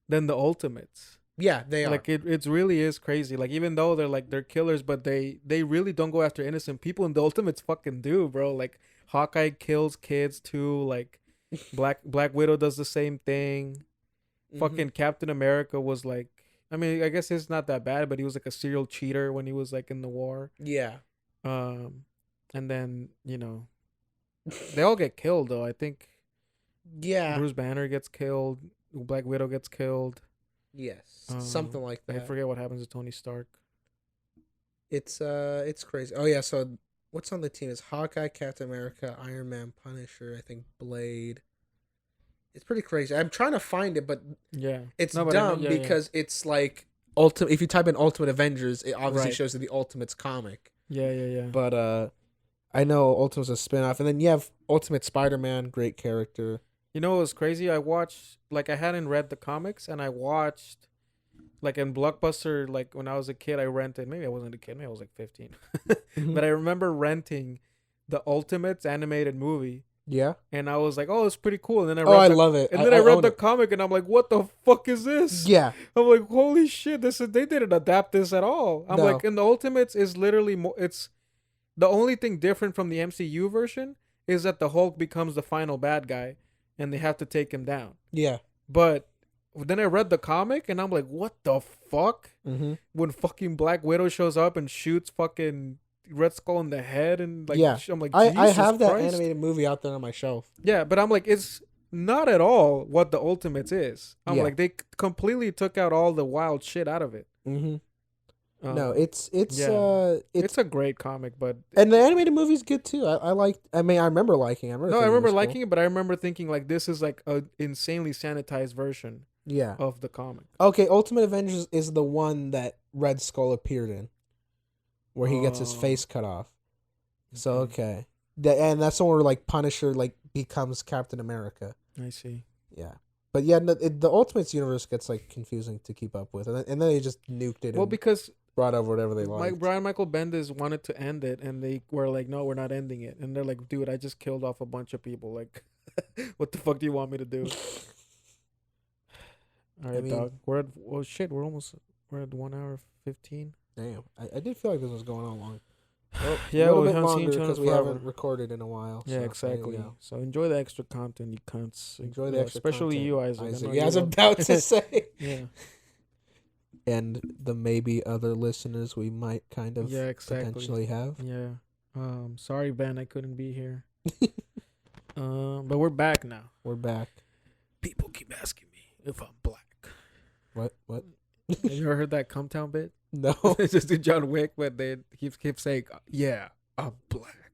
than the Ultimates. Yeah, they are. Like it really is crazy. Like even though they're killers, but they really don't go after innocent people, and the Ultimates fucking do, bro. Like Hawkeye kills kids too. Like Black Widow does the same thing. Fucking Captain America was like, I mean, I guess it's not that bad, but he was like a serial cheater when he was like in the war. Yeah. And then, they all get killed though. I think. Yeah. Bruce Banner gets killed. Black Widow gets killed. Yes. Something like that. I forget what happens to Tony Stark. It's crazy. Oh yeah, so what's on the team is Hawkeye, Captain America, Iron Man, Punisher, I think Blade. It's pretty crazy. I'm trying to find it, but it's dumb because it's like ultimate. If you type in Ultimate Avengers, it obviously shows you the Ultimates comic. Yeah. But I know Ultimate's a spinoff, and then you have Ultimate Spider-Man, great character. You know what was crazy? I watched, like, I hadn't read the comics, and I watched, like, in Blockbuster, like, when I was a kid, I rented, maybe I wasn't a kid, maybe I was like 15. But I remember renting the Ultimates animated movie. Yeah. And I was like, oh, it's pretty cool. And then I love it. And then I read the comic, and I'm like, what the fuck is this? Yeah. I'm like, holy shit, they didn't adapt this at all. I'm like, and the Ultimates is literally more, it's the only thing different from the MCU version is that the Hulk becomes the final bad guy, and they have to take him down. Yeah. But then I read the comic, and I'm like, what the fuck? When fucking Black Widow shows up and shoots fucking Red Skull in the head, and like, I'm like, Jesus I have that Christ. animated movie out there on my shelf. Yeah, but I'm like, it's not at all what the Ultimates is. I'm like, they completely took out all the wild shit out of it. No, it's a great comic, but and the animated movie's good too. I remember liking it. I remember liking it, but I remember thinking like this is like a insanely sanitized version. Yeah. Of the comic. Okay, Ultimate Avengers is the one that Red Skull appeared in, where he gets his face cut off. So okay, and that's the one where like Punisher like becomes Captain America. I see. Yeah. But yeah, the Ultimates universe gets like confusing to keep up with, and then they just nuked it. Well, because brought over whatever they liked. Brian Michael Bendis wanted to end it, and they were like, "No, we're not ending it." And they're like, "Dude, I just killed off a bunch of people. Like, what the fuck do you want me to do?" All right, dog. We're at we're at 1 hour 15. Damn, I did feel like this was going on long. Well, yeah, a little bit longer because we haven't recorded in a while. Yeah, so exactly. So enjoy the extra content, you cunts. Enjoy the extra especially content. you, Isaac. Yeah, I was about to say. Yeah. And the maybe other listeners we might kind of potentially have. Yeah. Sorry, Ben, I couldn't be here. But we're back now. We're back. People keep asking me if I'm black. What? Have you ever heard that Come Town bit? No. It's just a John Wick, but they keep saying, yeah, I'm black.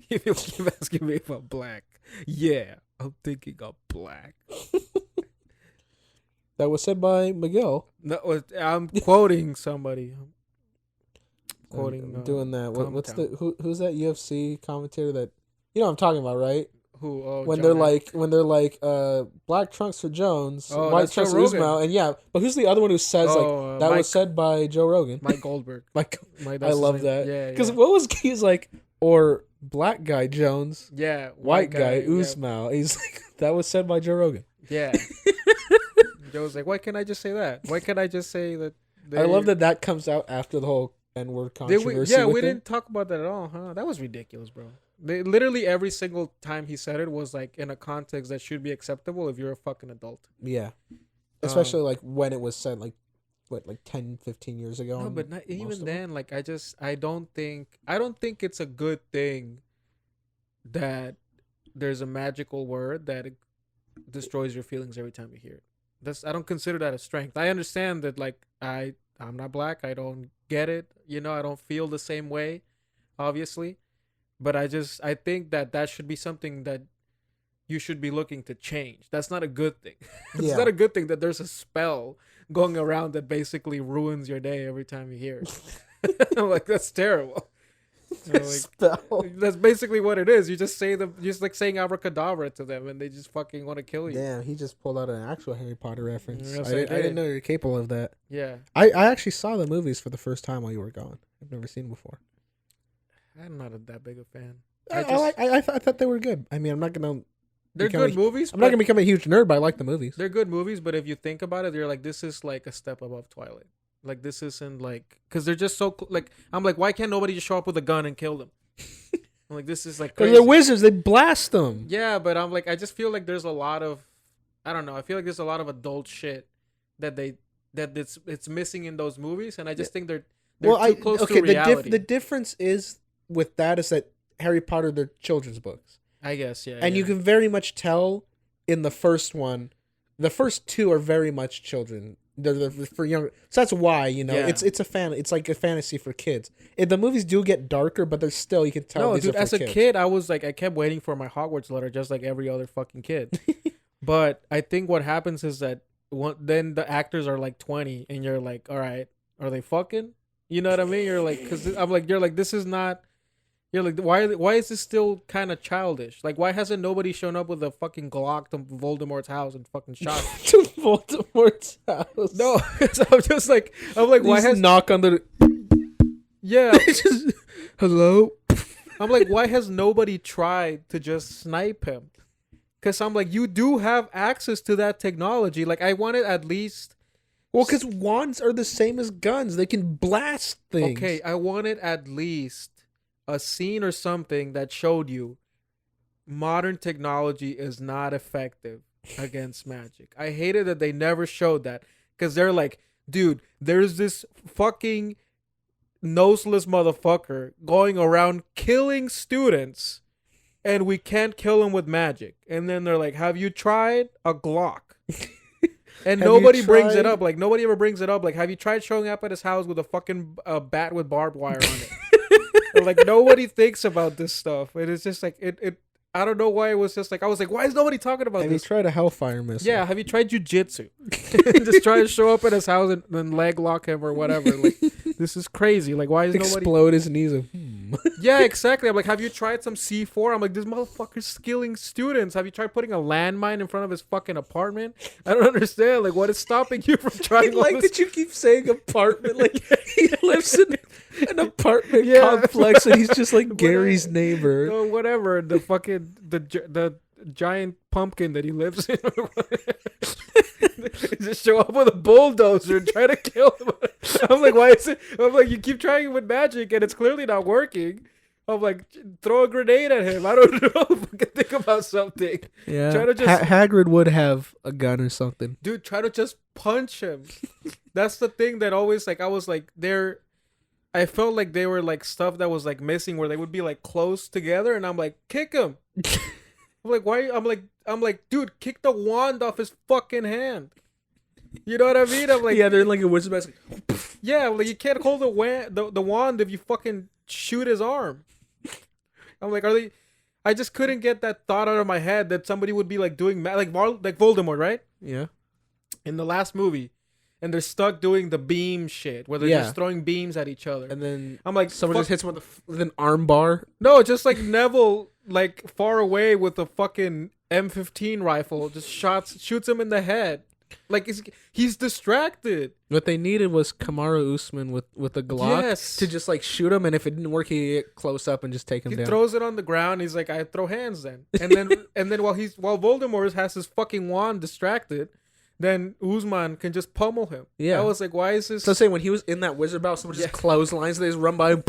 People keep asking me if I'm black. Yeah, I'm thinking I'm black. That was said by Miguel. No, I'm quoting somebody. I'm doing that. What's who's that UFC commentator that you know what I'm talking about, right? Who? Oh, when John they're like black trunks for Jones, white trunks for Rogan. Usman, and yeah, but who's the other one who says that Mike, was said by Joe Rogan? Mike Goldberg. I love that. Yeah, because what was he's like, or black guy Jones, yeah, white guy Usman. Yeah. He's like, that was said by Joe Rogan. Yeah. Joe's like, why can't I just say that? Why can't I just say that? I love that comes out after the whole N-word controversy. We didn't talk about that at all, huh? That was ridiculous, bro. Literally every single time he said it was like in a context that should be acceptable if you're a fucking adult. Yeah. Especially like when it was said, like, what, like 10, 15 years ago? No, but not, even then, like, I don't think it's a good thing that there's a magical word that it destroys your feelings every time you hear it. I don't consider that a strength. I understand that, like, I'm not black. I don't get it. You know, I don't feel the same way, obviously. But I think that should be something that you should be looking to change. That's not a good thing. It's not a good thing that there's a spell going around that basically ruins your day every time you hear it. I'm like, that's terrible. Spell. That's basically what it is. You just like saying abracadabra to them, and they just fucking want to kill you. Damn, he just pulled out an actual Harry Potter reference. I didn't know you were capable of that. Yeah, I actually saw the movies for the first time while you were gone. I've never seen them before. I'm not that big a fan. I thought they were good. I mean, I'm not gonna. They're good movies. I'm not gonna become a huge nerd, but I like the movies. They're good movies, but if you think about it, you're like, this is like a step above Twilight. Like, this isn't like, because they're just so like, I'm like, why can't nobody just show up with a gun and kill them? I'm like, this is like crazy. Because they're wizards, they blast them. Yeah, but I'm like, I just feel like there's a lot of, I don't know, I feel like there's a lot of adult shit that it's missing in those movies, and I just think they're too close to reality. The difference is with that is that Harry Potter, they're children's books. I guess, yeah. And you can very much tell in the first one, the first two are very much children. They're for younger, so that's why it's like a fantasy for kids. The movies do get darker, but there's still, you can tell. No, dude, as a kid, I was like, I kept waiting for my Hogwarts letter, just like every other fucking kid. But I think what happens is that then the actors are like 20, and you're like, all right, are they fucking? You know what I mean? You're like, because I'm like, you're like, this is not. You're like, why is this still kind of childish? Like, why hasn't nobody shown up with a fucking Glock to Voldemort's house and fucking shot him? To Voldemort's house? No, I'm like, why has knock on the? Yeah. Just, hello. I'm like, why has nobody tried to just snipe him? Because I'm like, you do have access to that technology. Like, I wanted at least. Well, because wands are the same as guns. They can blast things. Okay, I wanted at least a scene or something that showed you modern technology is not effective against magic. I hated that they never showed that, because they're like, dude, there's this fucking noseless motherfucker going around killing students, and we can't kill him with magic. And then they're like, have you tried a Glock? And nobody brings it up. Like, nobody ever brings it up. Like, have you tried showing up at his house with a fucking bat with barbed wire on it? Like, nobody thinks about this stuff. It is just like it. I don't know why it was just like, I was like, why is nobody talking about this? Have you tried a Hellfire missile? Yeah, have you tried jujitsu? Just try to show up at his house and then leg lock him or whatever. Like, this is crazy. Like, why is nobody explode his knees? Yeah, exactly. I'm like, have you tried some C4? I'm like, this motherfucker's killing students. Have you tried putting a landmine in front of his fucking apartment? I don't understand. Like, what is stopping you from trying? Like that you keep saying apartment. Like, he lives in an apartment complex, and he's just like Gary's neighbor. No, whatever. The fucking the giant pumpkin that he lives in. Just show up with a bulldozer and try to kill him. I'm like, why is it? I'm like, you keep trying it with magic and it's clearly not working. I'm like, throw a grenade at him. I don't know if I can think about something. Yeah, try to just Hagrid would have a gun or something. Dude, try to just punch him. That's the thing that always, like, I was like, I felt like they were like stuff that was like missing, where they would be like close together, and I'm like, kick him. I'm like, why? I'm like, dude, kick the wand off his fucking hand. You know what I mean? I'm like, yeah, they're in like a wizard mask. Yeah, like, you can't hold the wand if you fucking shoot his arm. I'm like, I just couldn't get that thought out of my head that somebody would be like doing like Voldemort, right? Yeah. In the last movie, and they're stuck doing the beam shit where they're just throwing beams at each other. And then I'm like, someone just hits him with an arm bar. No, just like Neville, like far away with a fucking M15 rifle, just shoots him in the head. Like he's distracted. What they needed was Kamaru Usman with a Glock to just like shoot him, and if it didn't work, he get close up and just take him down. He throws it on the ground. He's like, I throw hands then, and then while Voldemort has his fucking wand distracted, then Usman can just pummel him. Yeah, I was like, why is this? So say when he was in that wizard battle, someone just clotheslines, they just run by him,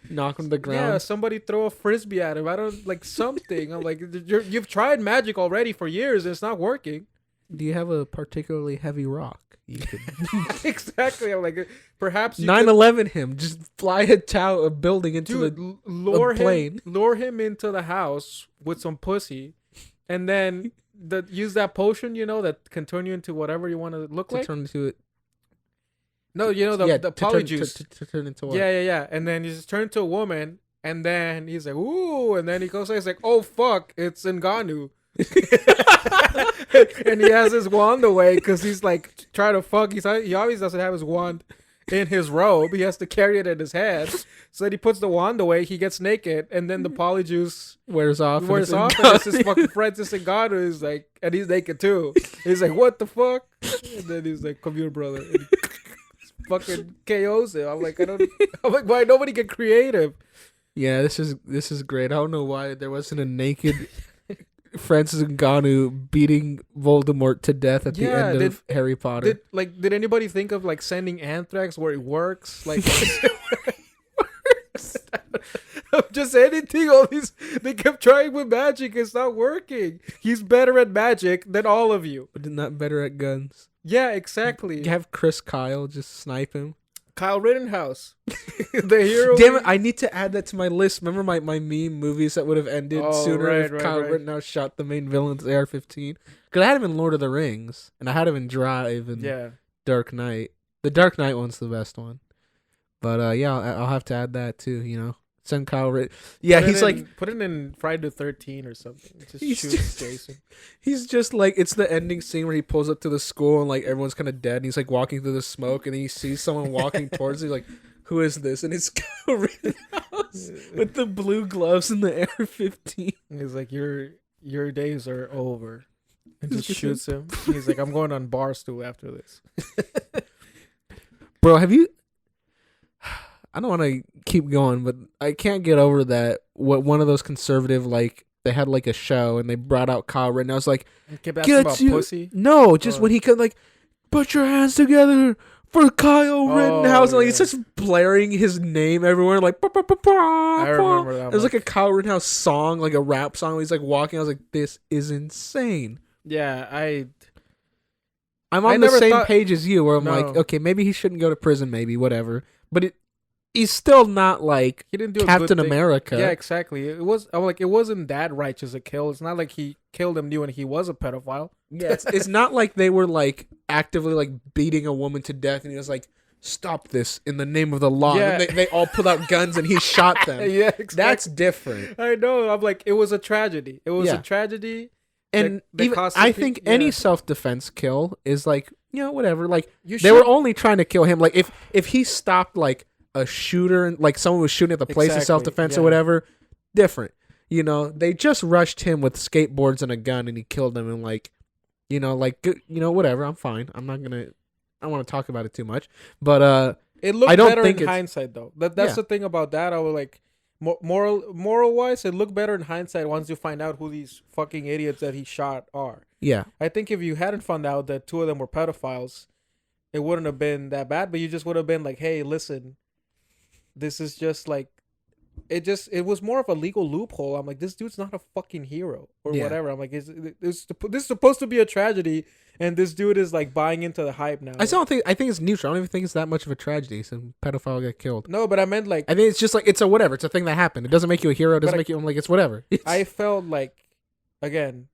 knock him to the ground. Yeah, somebody throw a frisbee at him. I don't like something. I'm like, you've tried magic already for years and it's not working. Do you have a particularly heavy rock? You could... Exactly. I'm like, perhaps 9/11 him. Just fly a building into the plane. Lure him into the house with some pussy, and then use that potion, that can turn you into whatever you want to look like. Turn into it. No, the polyjuice. To turn into what? Yeah. And then you just turn into a woman, and then he's like, ooh, and then he goes, he's like, oh fuck, it's Ngannou. And he has his wand away because he's like trying to fuck. He obviously doesn't have his wand in his robe. He has to carry it in his head. So then he puts the wand away. He gets naked, and then the polyjuice wears off. And it's his fucking Francis Ngannou is like, and he's naked too. He's like, what the fuck? And then he's like, come here, brother. And he fucking KOs him. I'm like, why nobody get creative? Yeah, this is great. I don't know why there wasn't a naked Francis Ngannou beating Voldemort to death at the end of Harry Potter. Did anybody think of like sending Anthrax where it works? Like just anything. All these they kept trying with magic. It's not working. He's better at magic than all of you. But not better at guns. Yeah, exactly. You have Chris Kyle just snipe him. Kyle Rittenhouse, the hero. Damn it! I need to add that to my list. Remember my meme movies that would have ended sooner if Kyle Rittenhouse shot the main villain's AR-15. Because I had him in Lord of the Rings, and I had him in Drive and Dark Knight. The Dark Knight one's the best one. But I'll have to add that too. Send Kyle put it in Friday the 13th or something. Just shoots Jason. He's just like, it's the ending scene where he pulls up to the school and like everyone's kind of dead and he's like walking through the smoke and then he sees someone walking towards him. He's like, who is this? And it's Kyle Rittenhouse with the blue gloves and the AR-15. He's like, your days are over. And just shoots him. He's like, I'm going on Barstool after this. Bro, have you... I don't want to keep going, but I can't get over that. What one of those conservative, like, they had like a show and they brought out Kyle Rittenhouse, like, get you pussy? No, just when he could like, put your hands together for Kyle Rittenhouse, and like it's just blaring his name everywhere, like. I remember that. There's like a Kyle Rittenhouse song, like a rap song. Where he's like walking. I was like, this is insane. Yeah, I'm on the same page as you, where I'm like, okay, maybe he shouldn't go to prison, maybe whatever, but he's still not like he didn't do Captain America. Yeah, exactly. It wasn't that righteous a kill. It's not like he killed him knowing he was a pedophile. Yeah, it's not like they were like actively like beating a woman to death, and he was like, "Stop this in the name of the law." Yeah. And they all pulled out guns and he shot them. Yeah, exactly. That's different. I know. I'm like, it was a tragedy. It was a tragedy. And I think any self-defense kill is like, whatever. Like they were only trying to kill him. Like if he stopped like a shooter and like someone was shooting at the place of self-defense or whatever, different. They just rushed him with skateboards and a gun and he killed them and like, whatever. I'm fine. I don't want to talk about it too much, but it looked better in hindsight though. That's the thing about that. I was like, moral wise, it looked better in hindsight once you find out who these fucking idiots that he shot are. Yeah, I think if you hadn't found out that two of them were pedophiles, it wouldn't have been that bad. But you just would have been like, hey, listen. This is just like, it was more of a legal loophole. I'm like, this dude's not a fucking hero or whatever. I'm like, this is supposed to be a tragedy, and this dude is like buying into the hype now. I think it's neutral. I don't even think it's that much of a tragedy. Some pedophile got killed. No, but I meant like, I think it's just like, it's a whatever. It's a thing that happened. It doesn't make you a hero. It doesn't make you, I'm like, it's whatever. I felt like, again,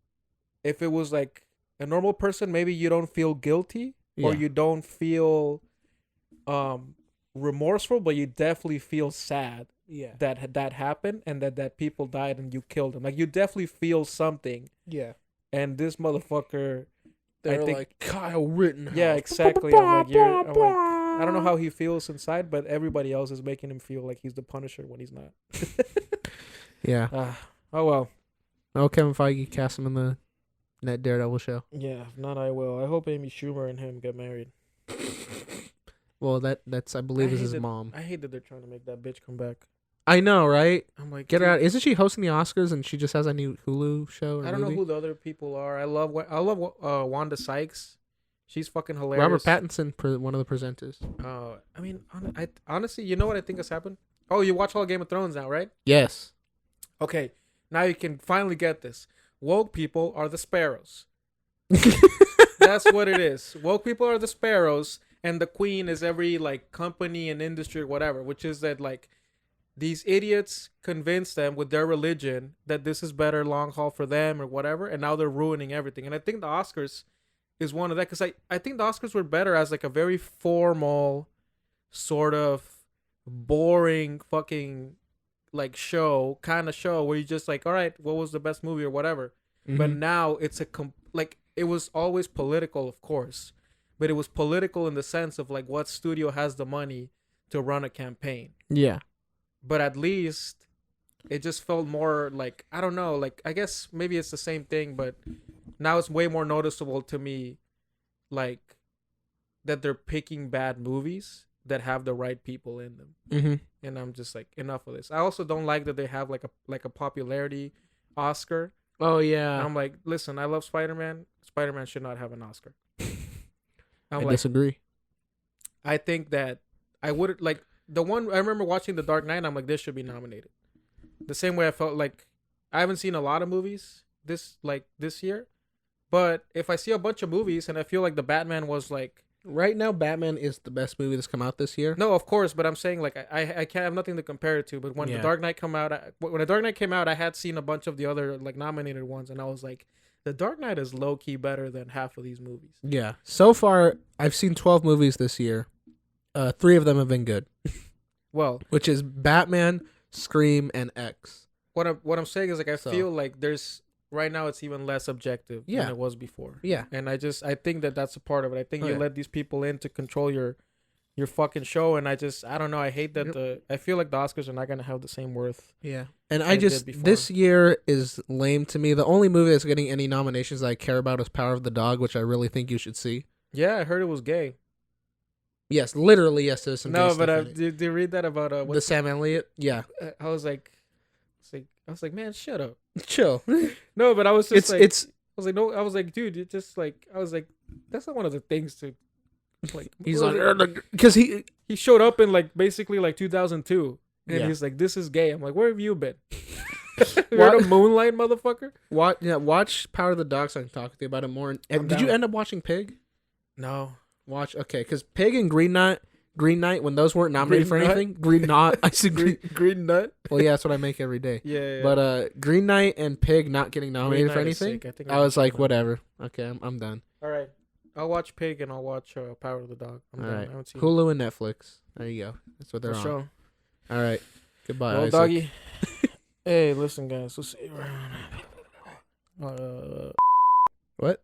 if it was like a normal person, maybe you don't feel guilty or you don't feel, remorseful, but you definitely feel sad that happened and that people died and you killed them. Like you definitely feel something. Yeah. And this motherfucker They're like Kyle Rittenhouse. Yeah, exactly. I'm like, I don't know how he feels inside, but everybody else is making him feel like he's the Punisher when he's not. Yeah. Oh well. Oh, Kevin Feige cast him in the Net Daredevil show. Yeah, if not, I will. I hope Amy Schumer and him get married. Well, that's I believe is his mom. I hate that they're trying to make that bitch come back. I know, right? I'm like, get her out. Isn't she hosting the Oscars and she just has a new Hulu show? I don't know who the other people are. I love Wanda Sykes. She's fucking hilarious. Robert Pattinson, one of the presenters. I mean, honestly, you know what I think has happened? Oh, you watch all Game of Thrones now, right? Yes. Okay, now you can finally get this. Woke people are the sparrows. That's what it is. Woke people are the sparrows, and the queen is every like company and industry or whatever, which is that like these idiots convince them with their religion that this is better long haul for them or whatever, and now they're ruining everything. And I think the Oscars is one of that, because I think the Oscars were better as like a very formal, sort of boring fucking like show, kind of show where you just like, all right, what was the best movie or whatever. Mm-hmm. But now it's like it was always political, of course, but it was political in the sense of like what studio has the money to run a campaign. Yeah. But at least it just felt more like, I don't know, like I guess maybe it's the same thing, but now it's way more noticeable to me, like that they're picking bad movies that have the right people in them. Mm-hmm. And I'm just like, enough of this. I also don't like that they have like a popularity Oscar. Oh yeah. And I'm like, listen, I love Spider-Man. Spider-Man should not have an Oscar. I disagree. I think that I would like the one I remember watching The Dark Knight. I'm like, this should be nominated. The same way I felt like I haven't seen a lot of movies this year, but if I see a bunch of movies and I feel like the Batman was like, right now Batman is the best movie that's come out this year. No, of course, but I'm saying like I can't have nothing to compare it to. But when The Dark Knight came out, I had seen a bunch of the other like nominated ones, and I was like, The Dark Knight is low key better than half of these movies. Yeah. So far, I've seen 12 movies this year. 3 of them have been good. Well, which is Batman, Scream, and X. What I'm saying is like I feel like there's right now it's even less objective than it was before. Yeah. And I think that that's a part of it. I think you let these people in to control your fucking show, and I don't know. I hate that I feel like the Oscars are not gonna have the same worth. Yeah. And this year is lame to me. The only movie that's getting any nominations that I care about is Power of the Dog, which I really think you should see. Yeah, I heard it was gay. Yes, literally, yes. There's some. No, but did you read that about the Sam Elliott? Yeah. I was like, man, shut up, chill. No, but I was just I was like, dude, it just like I was like, that's not one of the things to like. He's like, because he showed up in like basically like 2002, and he's like, this is gay. I'm like, where have you been? You're the Moonlight, motherfucker. Watch Power of the Dog so I can talk to you about it more. Did you end up watching Pig? No. Okay, because Pig and Green Knight, when those weren't nominated for anything, Green Knot, I said Green Nut. Well, yeah, that's what I make every day. Yeah. But Green Knight and Pig not getting nominated for anything, I was like, whatever. Okay, I'm done. All right, I'll watch Pig and I'll watch Power of the Dog. I'm done. Right. I haven't seen Hulu and Netflix. There you go. That's what they're on. Sure. All right. Goodbye. Well, Isaac. doggy. Hey, listen, guys. Let's see. What?